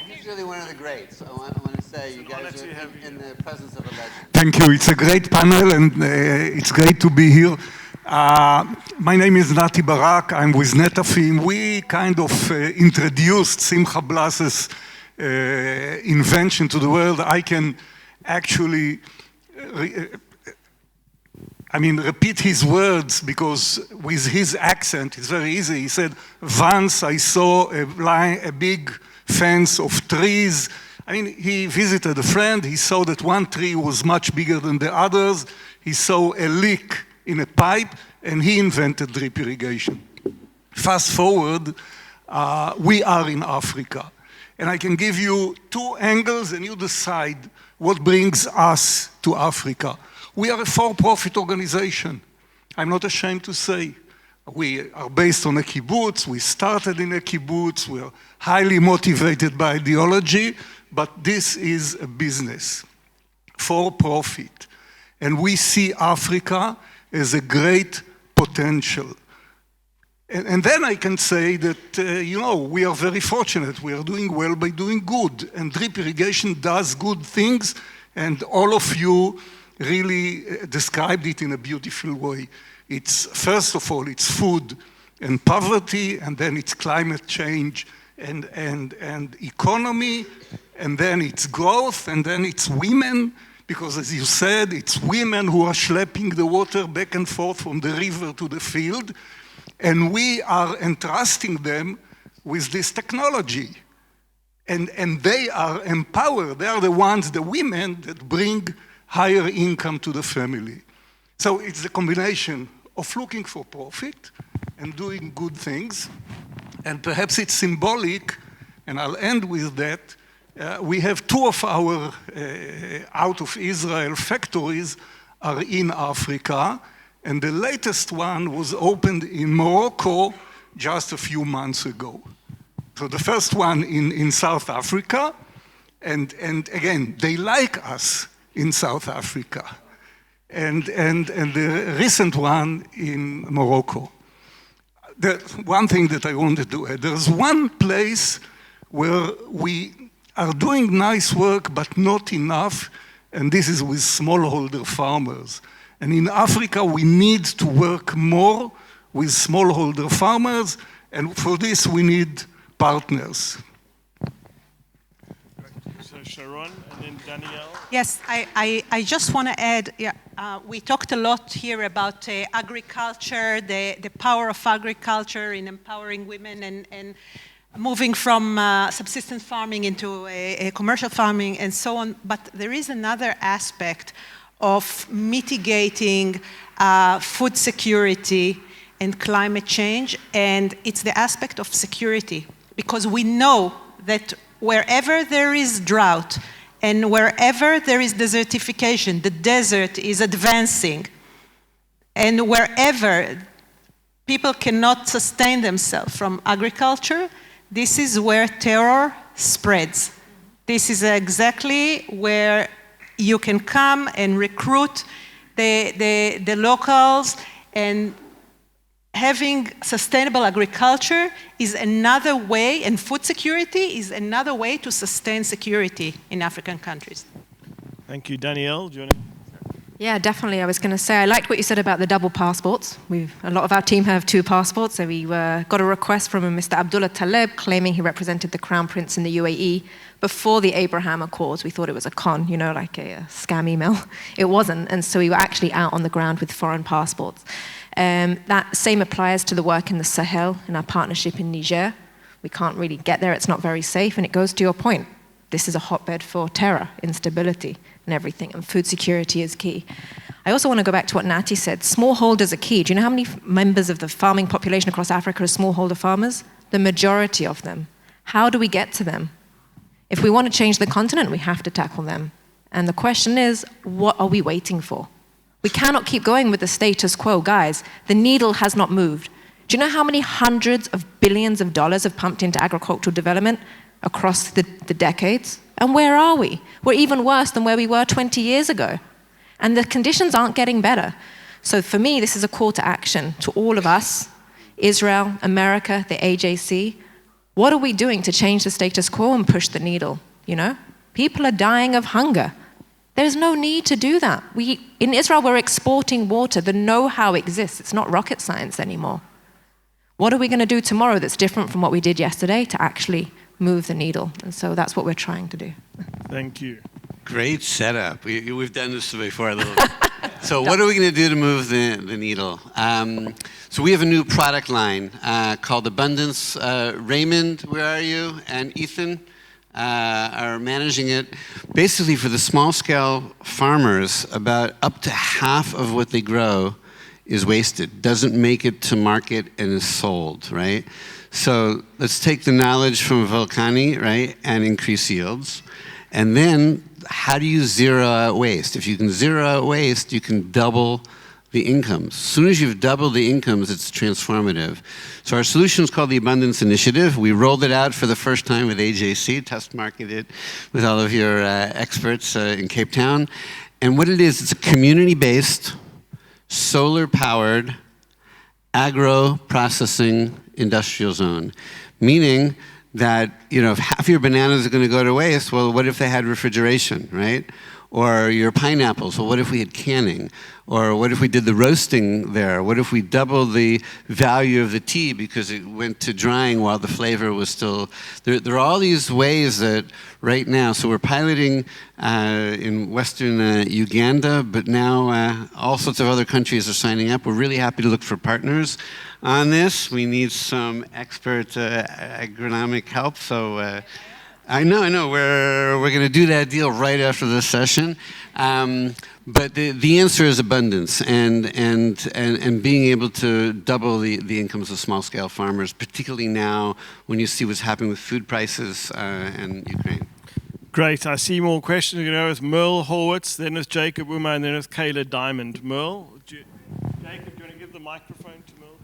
He's really one of the greats. I want to say you guys are in the presence of a legend. Thank you. It's a great panel, and it's great to be here. My name is Nati Barak. I'm with Netafim. We kind of introduced Simcha Blatt's invention to the world. I can actually repeat his words, because with his accent, it's very easy. He said, once I saw a big fence of trees. He visited a friend. He saw that one tree was much bigger than the others. He saw a leak in a pipe, and he invented drip irrigation. Fast forward, we are in Africa. And I can give you two angles, and you decide what brings us to Africa. We are a for-profit organization. I'm not ashamed to say. We are based on a kibbutz. We started in a kibbutz. We are highly motivated by ideology, but this is a business, for profit. And we see Africa as a great potential. And then I can say that, we are very fortunate. We are doing well by doing good. And drip irrigation does good things, and all of you really described it in a beautiful way. It's, first of all, it's food and poverty, and then it's climate change and economy, and then it's growth, and then it's women, because as you said, it's women who are schlepping the water back and forth from the river to the field, and we are entrusting them with this technology. And they are empowered. They are the ones, the women, that bring higher income to the family. So it's the combination of looking for profit and doing good things. And perhaps it's symbolic, and I'll end with that. We have two of our out of Israel factories are in Africa, and the latest one was opened in Morocco just a few months ago. So the first one in South Africa, and again, they like us in South Africa. And the recent one in Morocco. The one thing that I wanted to add, there's one place where we are doing nice work, but not enough, and this is with smallholder farmers. And in Africa, we need to work more with smallholder farmers, and for this we need partners. So Sharon, and then Danielle. Yes, I just want to add, we talked a lot here about agriculture, the power of agriculture in empowering women and moving from subsistence farming into a commercial farming and so on. But there is another aspect of mitigating food security and climate change, and it's the aspect of security. Because we know that wherever there is drought and wherever there is desertification, the desert is advancing. And wherever people cannot sustain themselves from agriculture, this is where terror spreads. This is exactly where you can come and recruit the locals, and having sustainable agriculture is another way, and food security is another way to sustain security in African countries. Thank you. Danielle, do you want to? Yeah, definitely. I was going to say, I liked what you said about the double passports. A lot of our team have 2 passports, so we got a request from Mr. Abdullah Taleb claiming he represented the Crown Prince in the UAE before the Abraham Accords. We thought it was a con, like a scam email. It wasn't, and so we were actually out on the ground with foreign passports. That same applies to the work in the Sahel, in our partnership in Niger. We can't really get there, it's not very safe, and it goes to your point. This is a hotbed for terror, instability, and everything, and food security is key. I also want to go back to what Nati said. Smallholders are key. Do you know how many members of the farming population across Africa are smallholder farmers? The majority of them. How do we get to them? If we want to change the continent, we have to tackle them. And the question is, what are we waiting for? We cannot keep going with the status quo, guys. The needle has not moved. Do you know how many hundreds of billions of dollars have pumped into agricultural development across the decades? And where are we? We're even worse than where we were 20 years ago. And the conditions aren't getting better. So for me, this is a call to action to all of us, Israel, America, the AJC. What are we doing to change the status quo and push the needle? People are dying of hunger. There's no need to do that. In Israel, we're exporting water. The know-how exists. It's not rocket science anymore. What are we going to do tomorrow that's different from what we did yesterday to actually move the needle? And so that's what we're trying to do. Thank you. Great setup. We've done this before a little bit. So what are we going to do to move the needle? So we have a new product line called Abundance. Raymond, where are you? And Ethan are managing it. Basically, for the small-scale farmers, about up to half of what they grow is wasted, doesn't make it to market and is sold, right? So let's take the knowledge from Volcani, right, and increase yields. And then how do you zero out waste? If you can zero out waste, you can double the incomes. As soon as you've doubled the incomes, it's transformative. So our solution is called the Abundance Initiative. We rolled it out for the first time with AJC, test marketed with all of your experts in Cape Town. And what it is, it's a community-based, solar-powered, agro-processing industrial zone, meaning that, if half your bananas are going to go to waste, well, what if they had refrigeration, right? Or your pineapples, well, what if we had canning? Or what if we did the roasting there? What if we doubled the value of the tea because it went to drying while the flavor was still... There are all these ways that right now, so we're piloting in Western Uganda, but now all sorts of other countries are signing up. We're really happy to look for partners on this. We need some expert agronomic help, so... I know. We're going to do that deal right after this session. But the answer is abundance and being able to double the incomes of small-scale farmers, particularly now when you see what's happening with food prices and Ukraine. Great. I see more questions. We're going to go with Merle Horwitz, then with Jacob Uma, and then with Kayla Diamond. Merle, Jacob, do you want to give the microphone to Merle?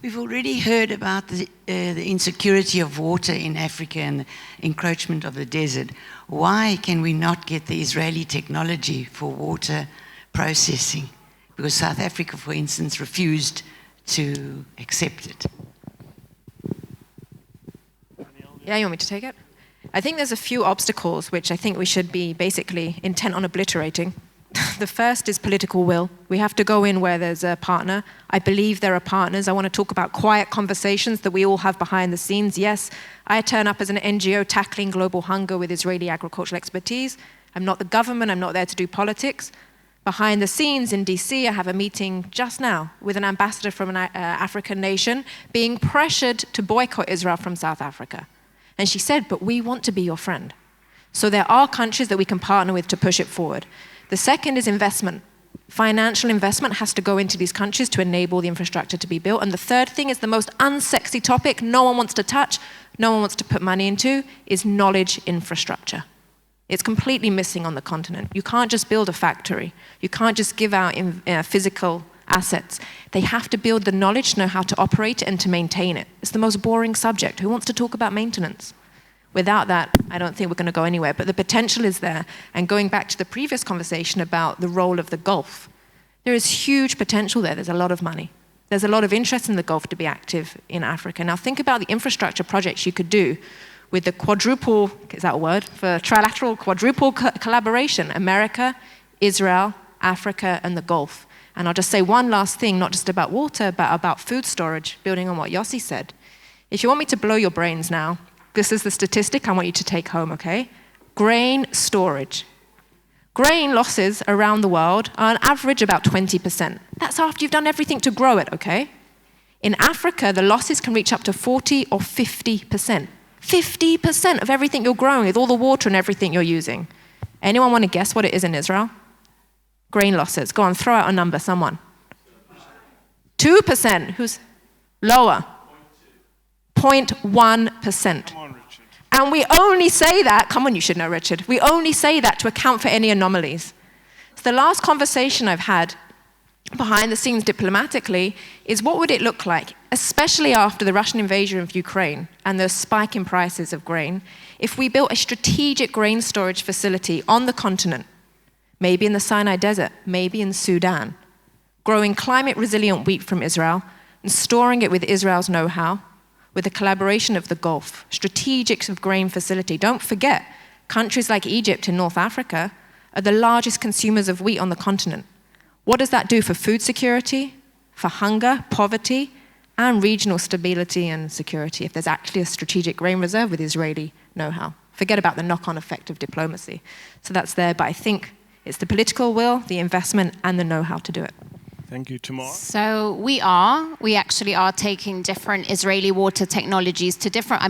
We've already heard about the insecurity of water in Africa and the encroachment of the desert. Why can we not get the Israeli technology for water processing? Because South Africa, for instance, refused to accept it. Yeah, you want me to take it? I think there's a few obstacles which I think we should be basically intent on obliterating. The first is political will. We have to go in where there's a partner. I believe there are partners. I want to talk about quiet conversations that we all have behind the scenes. Yes, I turn up as an NGO tackling global hunger with Israeli agricultural expertise. I'm not the government. I'm not there to do politics. Behind the scenes in DC, I have a meeting just now with an ambassador from an African nation being pressured to boycott Israel from South Africa. And she said, but we want to be your friend. So there are countries that we can partner with to push it forward. The second is investment. Financial investment has to go into these countries to enable the infrastructure to be built. And the third thing is the most unsexy topic no one wants to touch, no one wants to put money into, is knowledge infrastructure. It's completely missing on the continent. You can't just build a factory. You can't just give out physical assets. They have to build the knowledge to know how to operate it and to maintain it. It's the most boring subject. Who wants to talk about maintenance? Without that, I don't think we're going to go anywhere. But the potential is there. And going back to the previous conversation about the role of the Gulf, there is huge potential there. There's a lot of money. There's a lot of interest in the Gulf to be active in Africa. Now think about the infrastructure projects you could do with the quadruple, is that a word? For trilateral quadruple collaboration, America, Israel, Africa, and the Gulf. And I'll just say one last thing, not just about water, but about food storage, building on what Yossi said. If you want me to blow your brains now, this is the statistic I want you to take home, okay? Grain storage. Grain losses around the world are on average about 20%. That's after you've done everything to grow it, okay? In Africa, the losses can reach up to 40 or 50%. 50% of everything you're growing with all the water and everything you're using. Anyone want to guess what it is in Israel? Grain losses. Go on, throw out a number, someone. 2%. Who's lower? 0.1%. Come on, Richard. And we only say that, come on, you should know, Richard. We only say that to account for any anomalies. So the last conversation I've had behind the scenes diplomatically is what would it look like, especially after the Russian invasion of Ukraine and the spike in prices of grain, if we built a strategic grain storage facility on the continent, maybe in the Sinai Desert, maybe in Sudan, growing climate-resilient wheat from Israel and storing it with Israel's know-how, with the collaboration of the Gulf, strategic of grain facility. Don't forget, countries like Egypt and North Africa are the largest consumers of wheat on the continent. What does that do for food security, for hunger, poverty, and regional stability and security if there's actually a strategic grain reserve with Israeli know-how? Forget about the knock-on effect of diplomacy. So that's there, but I think it's the political will, the investment, and the know-how to do it. Thank you, Tamar. So we actually are taking different Israeli water technologies to different,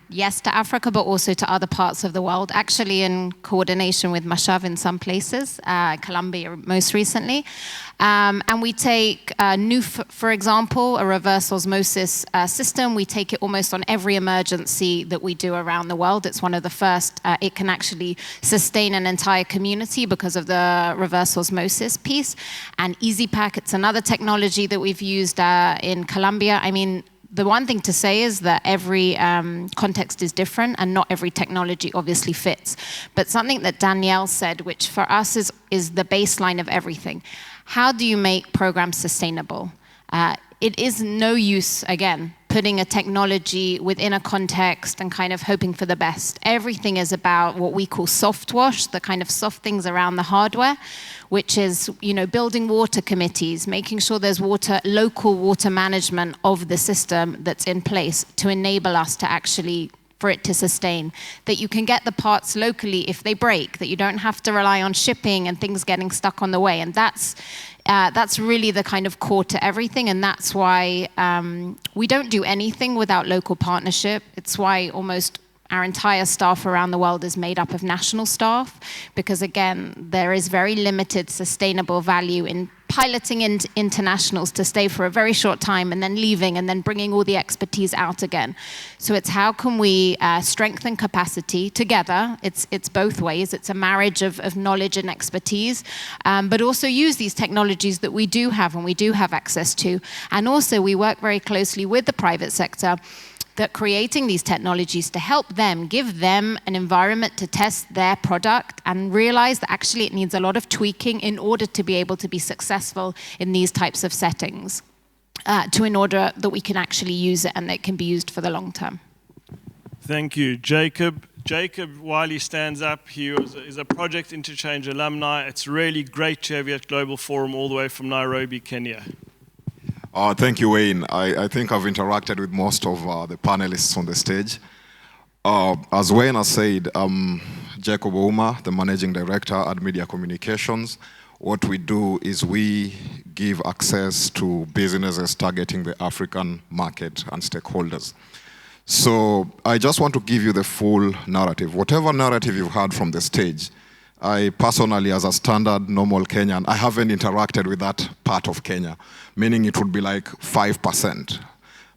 yes, to Africa, but also to other parts of the world, actually in coordination with Mashav in some places, Colombia most recently. And we take for example, a reverse osmosis system. We take it almost on every emergency that we do around the world. It's one of the first. It can actually sustain an entire community because of the reverse osmosis piece. And EasyPack, it's another technology that we've used in Colombia. The one thing to say is that every context is different and not every technology obviously fits. But something that Danielle said, which for us is the baseline of everything. How do you make programs sustainable? It is no use, again, putting a technology within a context and kind of hoping for the best. Everything is about what we call soft wash, the kind of soft things around the hardware, which is, building water committees, making sure there's local water management of the system that's in place to enable us to actually for it to sustain, that you can get the parts locally if they break, that you don't have to rely on shipping and things getting stuck on the way. And that's really the kind of core to everything. And that's why we don't do anything without local partnership. It's why almost our entire staff around the world is made up of national staff, because again, there is very limited sustainable value in piloting internationals to stay for a very short time and then leaving and then bringing all the expertise out again. So it's how can we strengthen capacity together. It's both ways. It's a marriage of knowledge and expertise, but also use these technologies that we do have and we do have access to. And also we work very closely with the private sector that creating these technologies to help them, give them an environment to test their product and realize that actually it needs a lot of tweaking in order to be able to be successful in these types of settings, in order that we can actually use it and it can be used for the long term. Thank you. Jacob, Jacob, while he stands up, he is a Project Interchange alumni. It's really great to have you at Global Forum all the way from Nairobi, Kenya. Thank you, Wayne. I think I've interacted with most of the panelists on the stage. As Wayne has said, I'm Jacob Ouma, the Managing Director at Media Communications. What we do is we give access to businesses targeting the African market and stakeholders. So I just want to give you the full narrative. Whatever narrative you've heard from the stage, I personally, as a standard normal Kenyan, I haven't interacted with that part of Kenya, meaning it would be like 5%.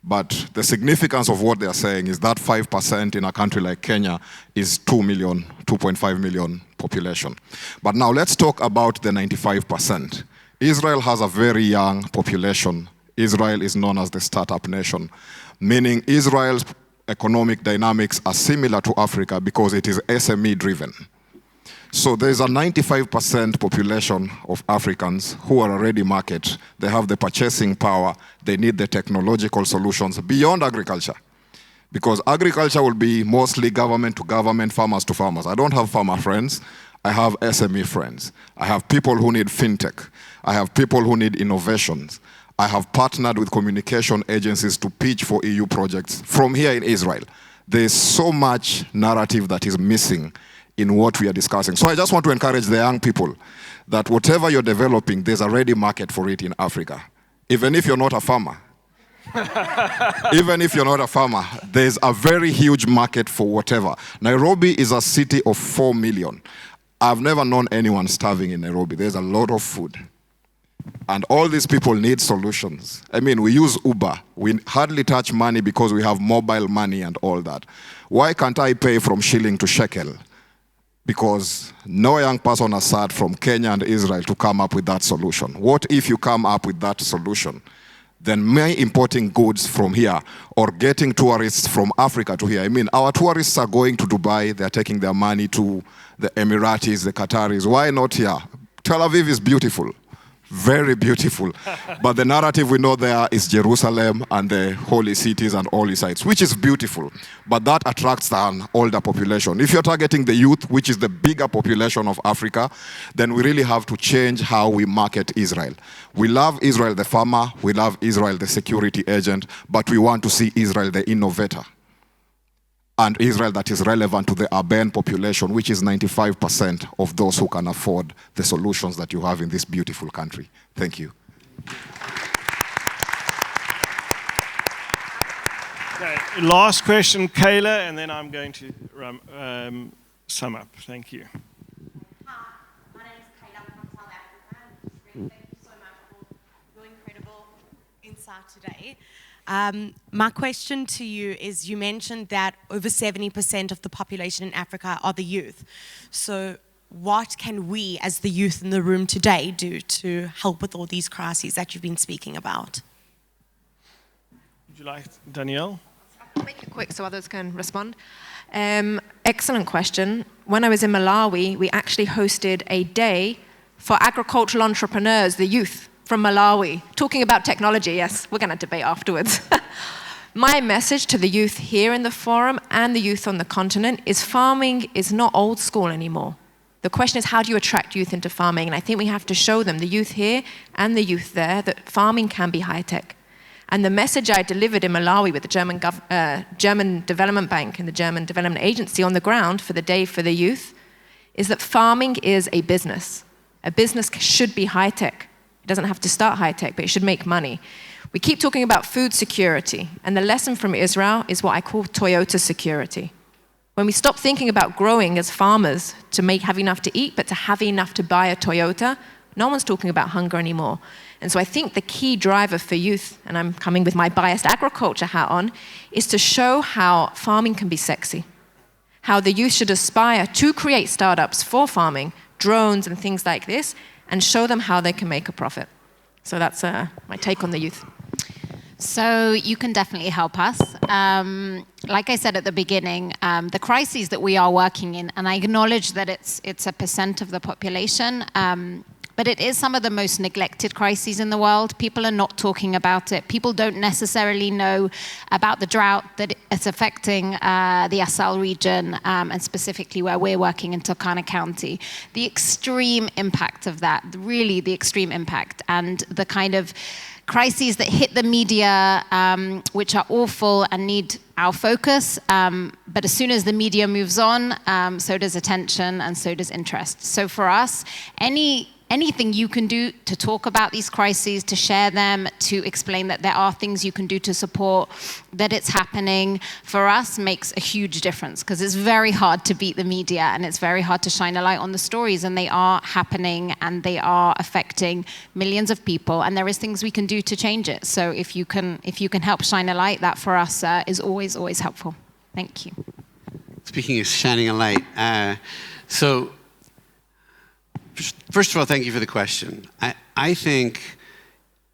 But the significance of what they're saying is that 5% in a country like Kenya is 2.5 million population. But now let's talk about the 95%. Israel has a very young population. Israel is known as the startup nation, meaning Israel's economic dynamics are similar to Africa because it is SME driven. So there's a 95% population of Africans who are already market. They have the purchasing power. They need the technological solutions beyond agriculture. Because agriculture will be mostly government to government, farmers to farmers. I don't have farmer friends. I have SME friends. I have people who need fintech. I have people who need innovations. I have partnered with communication agencies to pitch for EU projects from here in Israel. There's so much narrative that is missing in what we are discussing. So I just want to encourage the young people that whatever you're developing, there's a ready market for it in Africa. Even if you're not a farmer. Even if you're not a farmer, there's a very huge market for whatever. Nairobi is a city of 4 million. I've never known anyone starving in Nairobi. There's a lot of food. And all these people need solutions. I mean, we use Uber. We hardly touch money because we have mobile money and all that. Why can't I pay from shilling to shekel? Because no young person has sat from Kenya and Israel to come up with that solution. What if you come up with that solution? Then me importing goods from here or getting tourists from Africa to here. I mean, our tourists are going to Dubai. They're taking their money to the Emiratis, the Qataris. Why not here? Tel Aviv is beautiful. Very beautiful. But the narrative we know there is Jerusalem and the holy cities and holy sites, which is beautiful. But that attracts an older population. If you're targeting the youth, which is the bigger population of Africa, then we really have to change how we market Israel. We love Israel the farmer, we love Israel the security agent, but we want to see Israel the innovator. And Israel that is relevant to the urban population, which is 95% of those who can afford the solutions that you have in this beautiful country. Thank you. Okay, last question, Kayla, and then I'm going to sum up. Thank you. Hi, my name is Kayla from South Africa. Thank you so much for your incredible insight today. My question to you is, you mentioned that over 70% of the population in Africa are the youth. So what can we as the youth in the room today do to help with all these crises that you've been speaking about? Would you like, Danielle? I'll make it quick so others can respond. Excellent question. When I was in Malawi, we actually hosted a day for agricultural entrepreneurs, the youth from Malawi, talking about technology. Yes, we're going to debate afterwards. My message to the youth here in the forum and the youth on the continent is farming is not old school anymore. The question is, how do you attract youth into farming? And I think we have to show them, the youth here and the youth there, that farming can be high-tech. And the message I delivered in Malawi with the German Development Bank and the German Development Agency on the ground for the Day for the Youth is that farming is a business. A business should be high-tech. It doesn't have to start high-tech, but it should make money. We keep talking about food security, and the lesson from Israel is what I call Toyota security. When we stop thinking about growing as farmers to have enough to eat, but to have enough to buy a Toyota, no one's talking about hunger anymore. And so I think the key driver for youth, and I'm coming with my biased agriculture hat on, is to show how farming can be sexy. How the youth should aspire to create startups for farming, drones and things like this, and show them how they can make a profit. So that's my take on the youth. So you can definitely help us. Like I said at the beginning, the crises that we are working in, and I acknowledge that it's a percent of the population, But it is some of the most neglected crises in the world. People are not talking about it. People don't necessarily know about the drought that is affecting the Asal region, and specifically where we're working in Turkana County. The extreme impact of that, really the extreme impact, and the kind of crises that hit the media, which are awful and need our focus. But as soon as the media moves on, so does attention and so does interest. So for us, anything you can do to talk about these crises, to share them, to explain that there are things you can do to support, that it's happening, for us makes a huge difference, because it's very hard to beat the media and it's very hard to shine a light on the stories, and they are happening and they are affecting millions of people, and there is things we can do to change it. So if you can help shine a light, that for us is always, always helpful. Thank you. Speaking of shining a light, first of all, thank you for the question. I think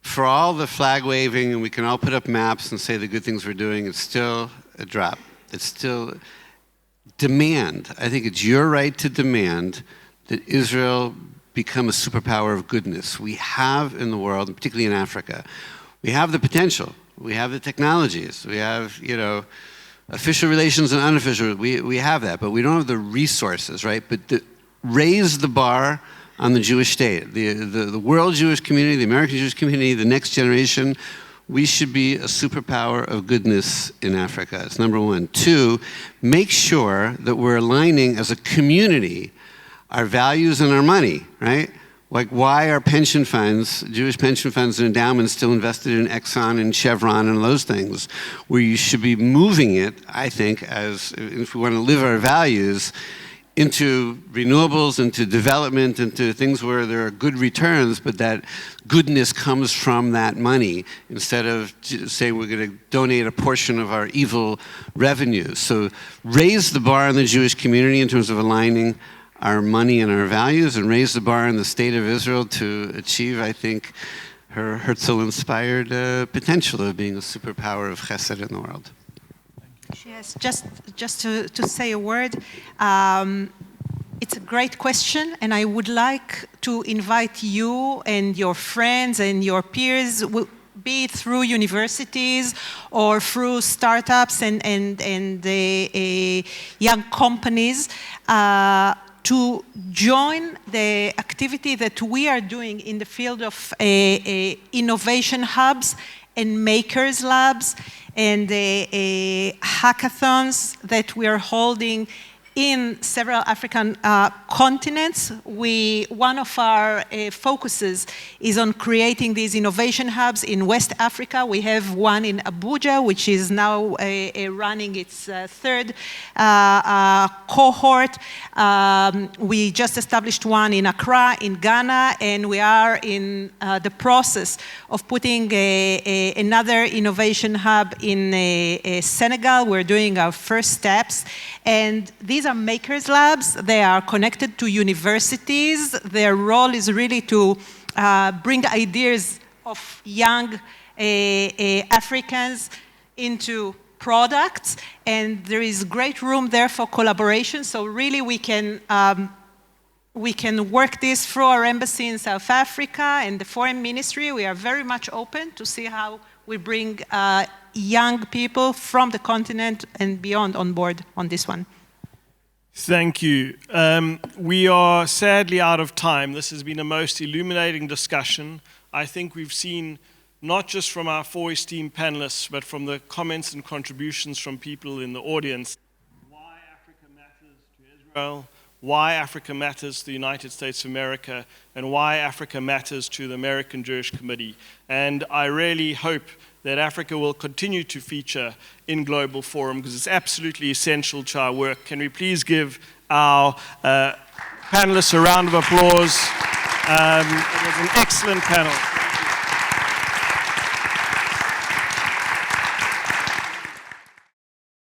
for all the flag waving, and we can all put up maps and say the good things we're doing, it's still a drop. It's still demand. I think it's your right to demand that Israel become a superpower of goodness. We have in the world, and particularly in Africa, we have the potential. We have the technologies. We have, official relations and unofficial. We have that, but we don't have the resources, right? But raise the bar on the Jewish state, the world Jewish community, the American Jewish community, the next generation. We should be a superpower of goodness in Africa. It's number one. Two, make sure that we're aligning as a community our values and our money, right? Like, why are pension funds, Jewish pension funds and endowments, still invested in Exxon and Chevron and those things, where you should be moving it, I think, as if we want to live our values, into renewables, into development, into things where there are good returns, but that goodness comes from that money, instead of saying we're going to donate a portion of our evil revenues. So raise the bar in the Jewish community in terms of aligning our money and our values, and raise the bar in the state of Israel to achieve, I think, her Herzl-inspired potential of being a superpower of chesed in the world. Yes, just to say a word, it's a great question, and I would like to invite you and your friends and your peers, be it through universities or through startups and young companies, to join the activity that we are doing in the field of innovation hubs and makers labs, and the hackathons that we are holding in several African continents. One of our focuses is on creating these innovation hubs in West Africa. We have one in Abuja, which is now running its third cohort. We just established one in Accra, in Ghana, and we are in the process of putting another innovation hub in Senegal. We're doing our first steps. And these are makers labs. They are connected to universities. Their role is really to bring ideas of young Africans into products, and there is great room there for collaboration. So really we can work this through our embassy in South Africa and the foreign ministry. We are very much open to see how we bring young people from the continent and beyond on board on this one. Thank you. We are sadly out of time. This has been a most illuminating discussion. I think we've seen, not just from our four esteemed panelists, but from the comments and contributions from people in the audience, why Africa matters to Israel, why Africa matters to the United States of America, and why Africa matters to the American Jewish Committee. And I really hope that Africa will continue to feature in Global Forum, because it's absolutely essential to our work. Can we please give our panelists a round of applause? It was an excellent panel.